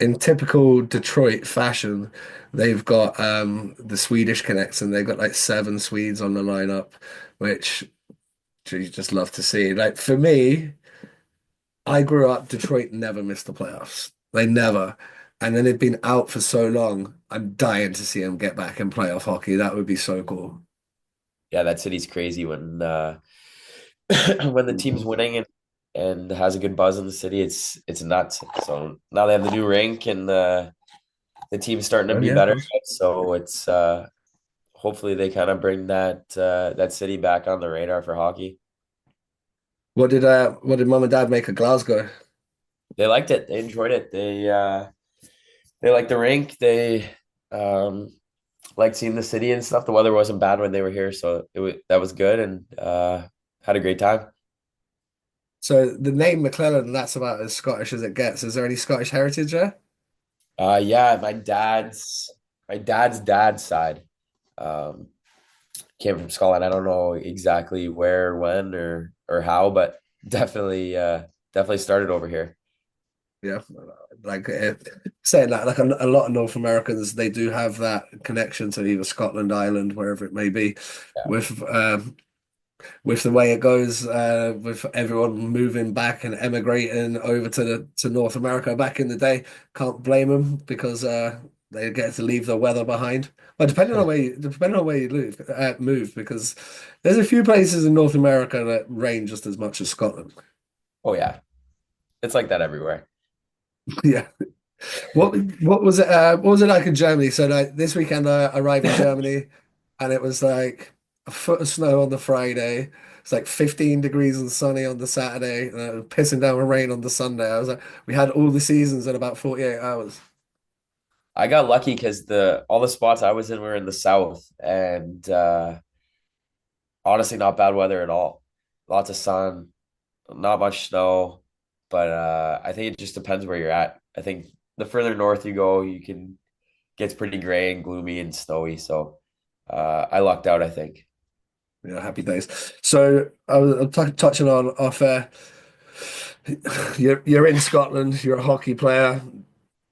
In typical Detroit fashion, they've got the Swedish connection. They've got like seven Swedes on the lineup, which you just love to see. Like for me, I grew up, Detroit never missed the playoffs. They never. And then they've been out for so long. I'm dying to see them get back and playoff hockey. That would be so cool. Yeah, that city's crazy when when the team's winning and has a good buzz in the city. It's nuts. So now they have the new rink and the team's starting to Oh be yeah, of better. course. So it's hopefully they kind of bring that city back on the radar for hockey. What did mom and dad make of Glasgow? They liked it. They enjoyed it. They liked the rink. They um liked seeing the city and stuff. The weather wasn't bad when they were here, so that was good and had a great time. So the name McLellan, that's about as Scottish as it gets. Is there any Scottish heritage there? Yeah, my dad's side um came from Scotland. I don't know exactly where, when, or how, but definitely started over here. Yeah, like saying that, like a lot of North Americans, they do have that connection to either Scotland, Ireland, wherever it may be, Yeah. with with the way it goes, with everyone moving back and emigrating over to to North America back in the day. Can't blame them because they get to leave the weather behind. But depending on where you move, because there's a few places in North America that rain just as much as Scotland. Oh yeah, it's like that everywhere. Yeah. What what was it like in Germany? So like this weekend I arrived in Germany and it was like a foot of snow on the Friday. It's like 15 degrees and sunny on the Saturday, and it was pissing down with rain on the Sunday. I was like, we had all the seasons in about 48 hours. I got lucky because the all the spots I was in were in the south, and honestly, not bad weather at all. Lots of sun, not much snow, but I think it just depends where you're at. I think the further north you go, you can gets pretty gray and gloomy and snowy. So I lucked out, I think. Yeah, happy days. So I'm touching on off air. You're in Scotland. You're a hockey player.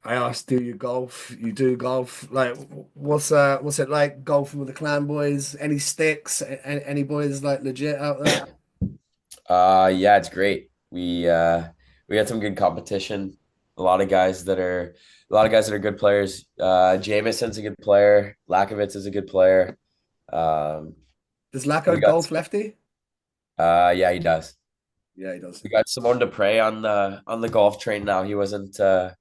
I asked, do you golf? You do golf. Like, what's it like golfing with the clan boys? Any sticks? Any boys like legit out there? Yeah, it's great. We had some good competition. A lot of guys that are good players. Jameson's a good player. Lakovitz is a good player. Um, Does we Lacko got golf lefty? yeah, he does. Yeah, he does. We got Simone Dupre on the golf train now. He wasn't a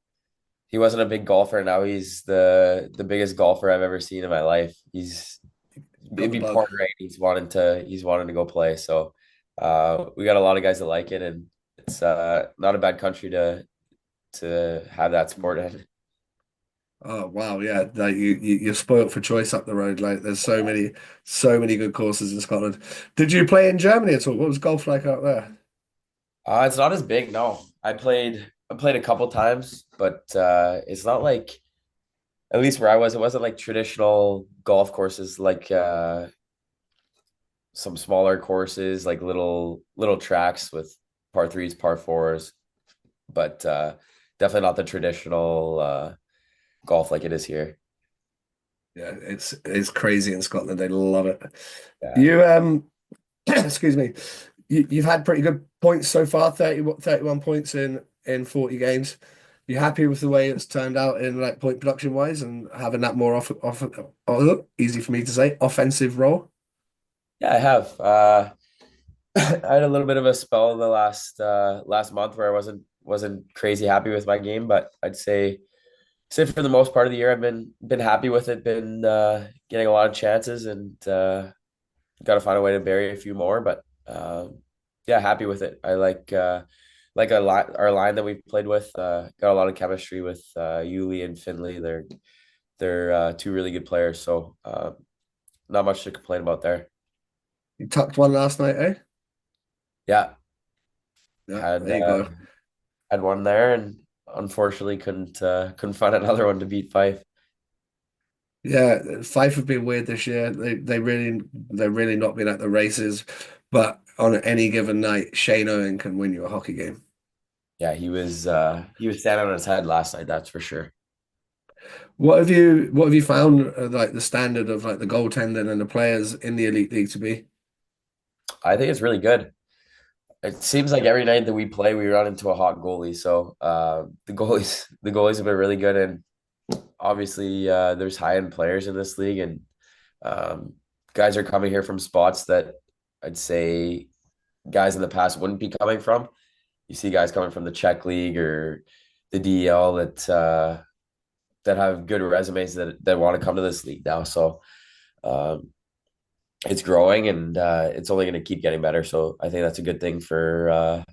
big golfer. Now he's the biggest golfer I've ever seen in my life. Got It'd the be bug. pouring rain. He's wanting to go play. So we got a lot of guys that like it, and it's not a bad country to have that sport in. Oh wow, yeah. Like you're spoiled for choice up the road. Like there's so many good courses in Scotland. Did you play in Germany at all? What was golf like out there? It's not as big, no. I played a couple times, but it's not like at least where I was, it wasn't like traditional golf courses like some smaller courses, like little tracks with par threes, par fours, but definitely not the traditional golf like it is here. Yeah, it's crazy in Scotland. They love it. Yeah. You excuse me. You've had pretty good points so far, 31 points in 40 games. You happy with the way it's turned out in like point production wise and having that more easy for me to say offensive role? Yeah, I have. I had a little bit of a spell the last month where I wasn't crazy happy with my game, but say for the most part of the year I've been happy with it, been getting a lot of chances and got to find a way to bury a few more, but yeah, happy with it. I like our line that we've played with, got a lot of chemistry with Yuli and Finley. They're two really good players, so not much to complain about there. You tucked one last night, eh? Yeah, Yeah, had there you go. had one there, and unfortunately couldn't find another one to beat Fife. Yeah, Fife have been weird this year. They're really not been at the races, but on any given night, Shane Owen can win you a hockey game. Yeah, he was standing on his head last night, that's for sure. What have you found like the standard of like the goaltending and the players in the elite league to be? I think it's really good. It seems like every night that we play, we run into a hot goalie. So the goalies have been really good, and obviously there's high end players in this league, and um, guys are coming here from spots that I'd say guys in the past wouldn't be coming from. You see guys coming from the Czech league or the DEL that have good resumes that want to come to this league now. So um, it's growing, and it's only going to keep getting better. So I think that's a good thing for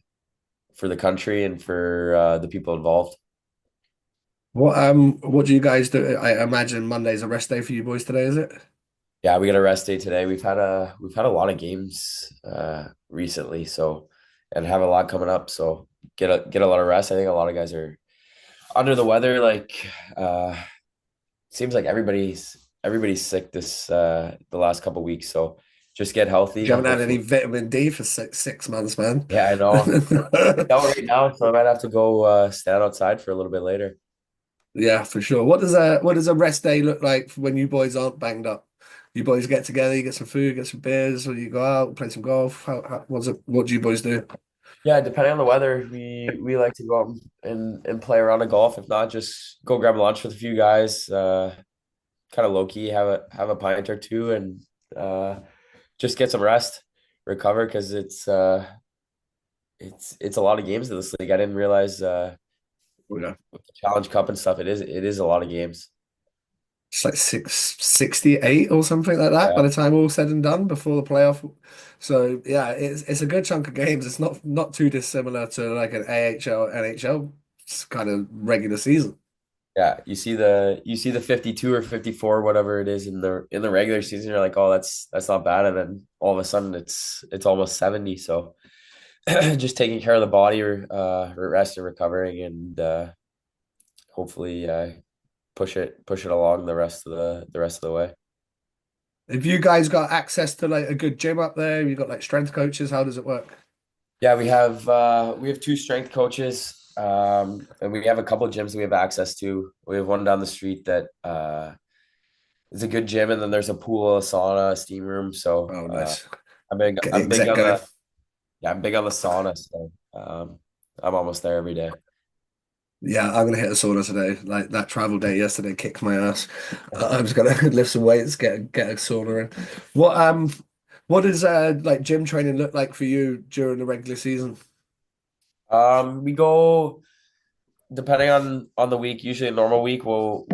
the country and for the people involved. What do you guys do? I imagine Monday's a rest day for you boys today, is it? Yeah, we got a rest day today. We've had a lot of games recently, so and have a lot coming up. So get a lot of rest. I think a lot of guys are under the weather. Like seems like everybody's sick this the last couple weeks. So just get You healthy and haven't had any hopefully. vitamin D for 6 months, man. Yeah, I know. It's out right now, so I might have to go stand outside for a little bit later. Yeah, for sure. What does a rest day look like when you boys aren't banged up? You boys get together, you get some food, get some beers, or you go out, play some golf. What do you boys do? Yeah, depending on the weather, we like to go out and play around a golf. If not, just go grab lunch with a few guys, kind of low key, have a pint or two, and just get some rest, recover because it's a lot of games in this league. I didn't realize Yeah. with the Challenge Cup and stuff, it is a lot of games. It's like 668 or something like that by Yeah, the time all said and done before the playoff. So yeah, it's a good chunk of games. It's not too dissimilar to like an AHL, NHL kind of regular season. yeah. You see the 52 or 54, whatever it is in the regular season. You're like, oh, that's not bad, and then all of a sudden it's almost 70. So just taking care of the body, rest and recovering, and hopefully push it along the rest of the way. Have you guys got access to like a good gym up there? You got like strength coaches? How does it work? Yeah, we have two strength coaches, and we have a couple of gyms that we have access to. We have one down the street that is a good gym, and then there's a pool, a sauna, a steam room. So Oh, nice. Get the I'm big exec on going. the yeah, I'm big on the sauna. So I'm almost there every day. Yeah, I'm gonna hit a sauna today. Like that travel day yesterday kicked my ass. I'm just gonna lift some weights, get a sauna in. What does like gym training look like for you during the regular season? We go depending on the week. Usually a normal week, we'll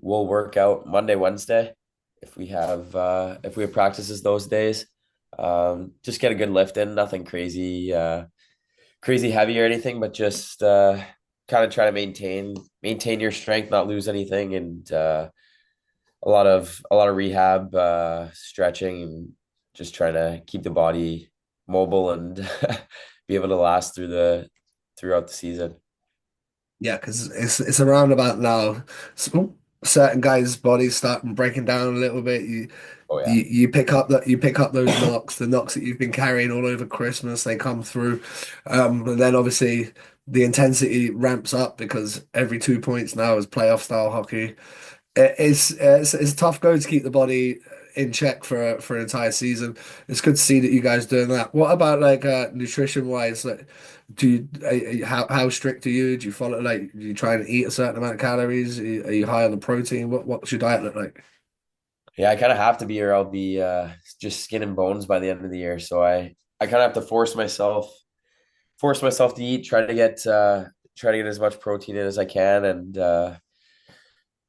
work out Monday, Wednesday if we have practices those days. Just get a good lift in, nothing crazy heavy or anything, but just kind of try to maintain your strength, not lose anything, and a lot of rehab, stretching, and just trying to keep the body mobile and be able to last throughout the season. Yeah, because it's around about now. Certain guys' bodies starting breaking down a little bit. Oh yeah. You pick up those knocks, the knocks that you've been carrying all over Christmas. They come through, and then obviously the intensity ramps up because every 2 points now is playoff style hockey. It's a tough go to keep the body in check for an entire season. It's good to see that you guys doing that. What about like nutrition wise? Like, how strict are you? Do you follow like do you try and eat a certain amount of calories? Are you high on the protein? What's your diet look like? Yeah, I kind of have to be, or I'll be just skin and bones by the end of the year. So I kind of have to force myself to eat, try to get as much protein in as I can, and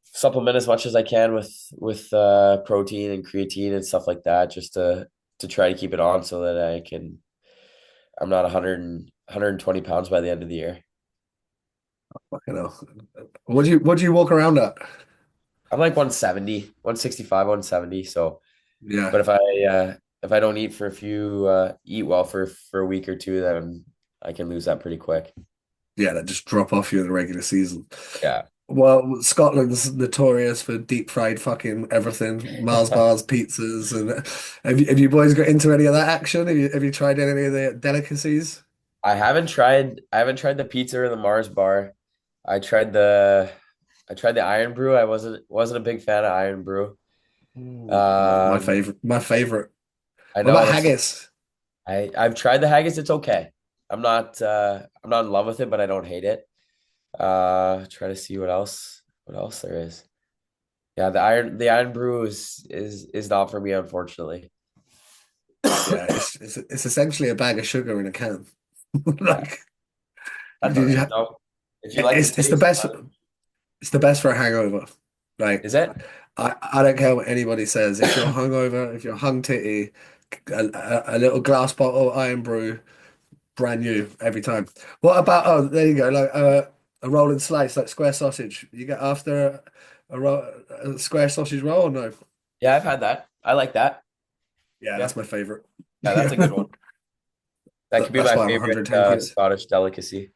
supplement as much as I can with protein and creatine and stuff like that, just to try to keep it on so that I'm not 120 pounds by the end of the year. Fucking hell. What do you walk around at? I'm like 170, 165, 170. So, Yeah, but if I don't eat for a few eat well for a week or two, then I can lose that pretty quick. yeah, that just drop off you in the regular season. Yeah. Well, Scotland's notorious for deep fried fucking everything, Mars bars, pizzas, and have you boys got into any of that action? Have you tried any of the delicacies? I haven't tried the pizza or the Mars bar. I tried the I tried the Iron Brew. I wasn't a big fan of Iron Brew. Ooh, my Um, favorite. My favorite. I What about know it's haggis? I've tried the haggis. It's okay. I'm not in love with it, but I don't hate it. Try to see what else there is. Yeah, the Iron Brew is not for me, unfortunately. Yeah, it's essentially a bag of sugar in a can. Yeah, Like that's all right though. If you like the it's the taste, best. It's the best for a hangover. Like is it? I don't care what anybody says. If you're hungover, if you're hung titty, a little glass bottle iron brew, brand new every time. What about there you go, like a roll and slice, like square sausage. You get after a square sausage roll or no? Yeah, I've had that. I like that. Yeah, Yeah, that's my favorite. yeah, that's a good one. That could be That's my why I'm favorite 110 kilos. Scottish delicacy.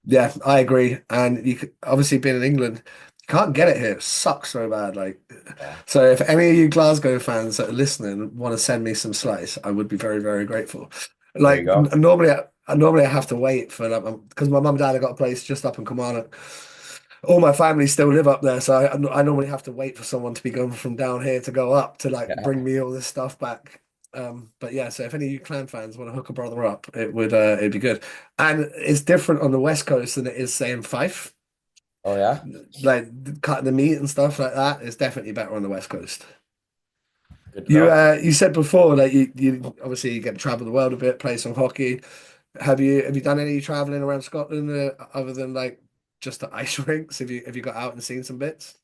Yeah, I agree. And obviously being in England, you can't get it here. It sucks so bad. Like, Yeah, so if any of you Glasgow fans that are listening want to send me some slice, I would be very, very grateful. there you Like go. normally I have to wait for like because my mum and dad have got a place just up in Kilmarnock. All my family still live up there, so I normally have to wait for someone to be going from down here to go up to like Yeah. bring me all this stuff back. But yeah, so if any of you clan fans want to hook a brother up, it'd be good. And it's different on the West Coast than it is, say, in Fife. Oh yeah. Like cutting the meat and stuff like that is definitely better on the West Coast. Good to You know. you said before that you obviously you get to travel the world a bit, play some hockey. Have you done any traveling around Scotland other than like just the ice rinks? Have you got out and seen some bits?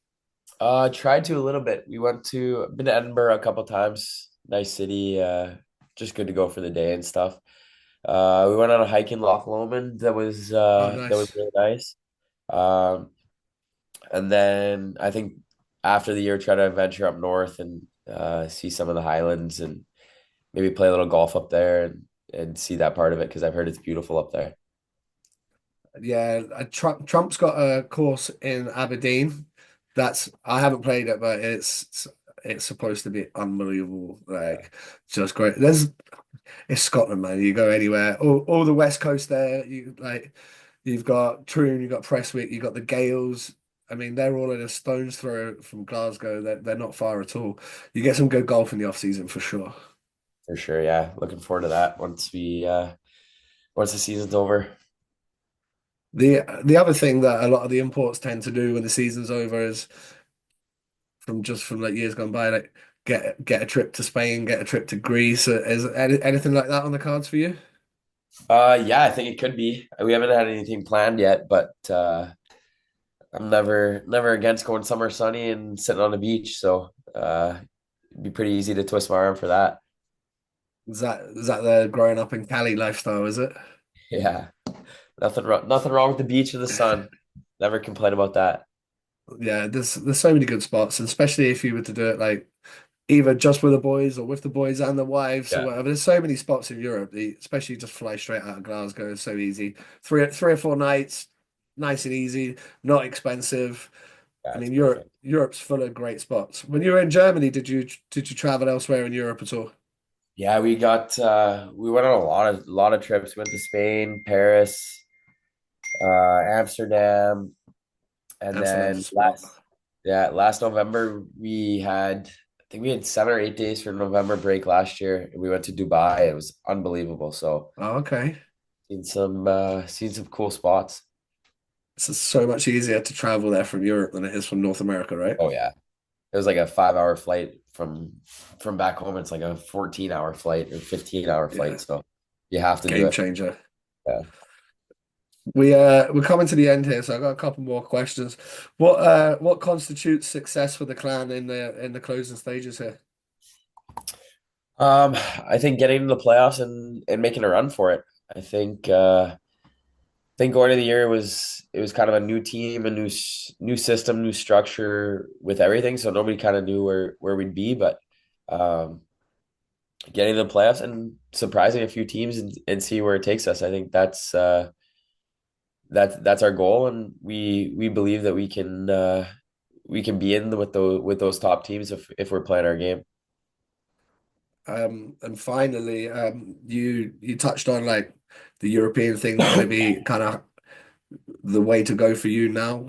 Tried to a little bit. Been to Edinburgh a couple times. Nice city. Just good to go for the day and stuff. We went on a hike in Loch Lomond Oh, that was nice. really nice. Um, and then I think after the year, try to venture up north and see some of the Highlands and maybe play a little golf up there and see that part of it because I've heard it's beautiful up there. Yeah, Trump's got a course in Aberdeen. That's I haven't played it, but it's supposed to be unbelievable. Yeah, Like just great. It's Scotland, man. You go anywhere, all the West Coast there. You've got Troon, you've got Prestwick, you've got the Gales. I mean, they're all in a stone's throw from Glasgow. They're not far at all. You get some good golf in the off season for sure. for sure. Yeah, looking forward to that once the season's over. The other thing that a lot of the imports tend to do when the season's over is from like years gone by, like get a trip to Spain, get a trip to Greece. Is anything like that on the cards for you? Yeah, I think it could be. We haven't had anything planned yet, but I'm never against going somewhere sunny and sitting on the beach. So it'd be pretty easy to twist my arm for that. Is that the growing up in Cali lifestyle, is it? Yeah, nothing wrong with the beach and the sun. Never complain about that. Yeah, there's so many good spots, and especially if you were to do it like either just with the boys or with the boys and the wives or Yeah, whatever. There's so many spots in Europe, especially just fly straight out of Glasgow. It's so easy. Three or four nights, nice and easy, not expensive. I yeah, it's mean, perfect. Europe's full of great spots. When you were in Germany, did you travel elsewhere in Europe at all? Yeah, we went on a lot of trips. Went to Spain, Paris, Amsterdam, and Amsterdam's a then spot. last November I think we had 7 or 8 days for November break last year. And we went to Dubai. It was unbelievable. So Oh, okay. seen some cool spots. It's so much easier to travel there from Europe than it is from North America, right? Oh yeah. It was like a 5 hour flight from back home. It's like a 14 hour flight or 15 hour Yeah, flight. So you have to do game it. changer. Yeah. We're coming to the end here, so I've got a couple more questions. What constitutes success for the clan in the closing stages here? I think getting into the playoffs and making a run for it. I think going to the year it was kind of a new team, a new system, new structure with everything. So nobody kind of knew where we'd be, but um, getting to the playoffs and surprising a few teams and see where it takes us. I think that's our goal, and we believe that we can be in with those top teams if we're playing our game. And finally, you touched on like the European thing's going to be kind of the way to go for you now.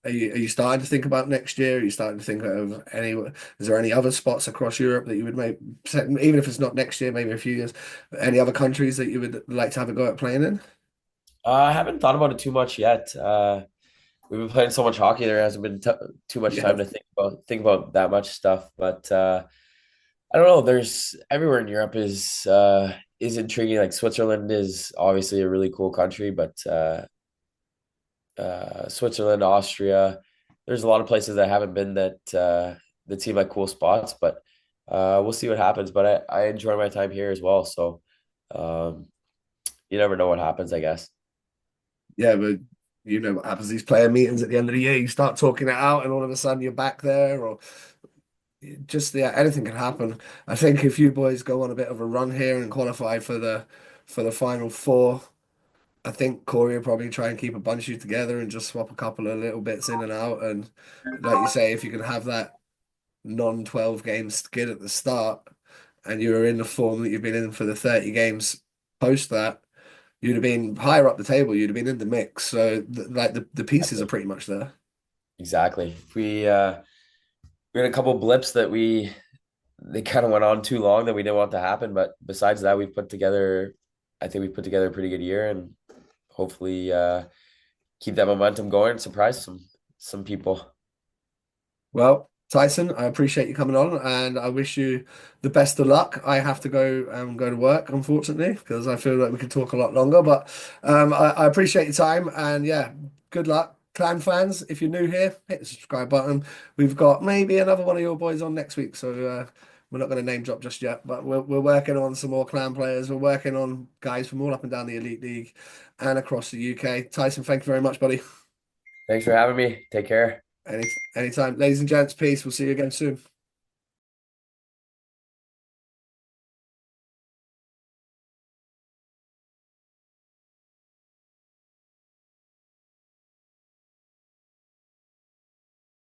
Are you starting to think about next year? Are you starting to think of is there any other spots across Europe that you would make, even if it's not next year, maybe a few years, any other countries that you would like to have a go at playing in? I haven't thought about it too much yet. We've been playing so much hockey, there hasn't been too much Yeah, time to think about that much stuff. But I don't know. There's everywhere in Europe is intriguing. Like Switzerland is obviously a really cool country, but Switzerland, Austria, there's a lot of places that I haven't been that seem like cool spots. But we'll see what happens. But I enjoy my time here as well. So um, you never know what happens, I guess. yeah, but you know what happens, these player meetings at the end of the year, you start talking it out, and all of a sudden you're back there, or just yeah, anything can happen. I think if you boys go on a bit of a run here and qualify for the final four, I think Corey will probably try and keep a bunch of you together and just swap a couple of little bits in and out. And like you say, if you can have that non-12 game skid at the start and you were in the form that you've been in for the 30 games post that, you'd have been higher up the table, you'd have been in the mix. So like the pieces are Exactly. pretty much there. Exactly. We had a couple blips they kind of went on too long that we didn't want to happen. But besides that, I think we put together a pretty good year, and hopefully keep that momentum going and surprise some people. Well, Tyson, I appreciate you coming on and I wish you the best of luck. I have to go to work, unfortunately, because I feel like we could talk a lot longer. But I appreciate your time and yeah, good luck. Clan fans, if you're new here, hit the subscribe button. We've got maybe another one of your boys on next week, so we're not going to name drop just yet. But we're working on some more clan players. We're working on guys from all up and down the Elite League and across the UK. Tyson, thank you very much, buddy. Thanks for having me. Take care. Anytime, ladies and gents, peace. We'll see you again soon.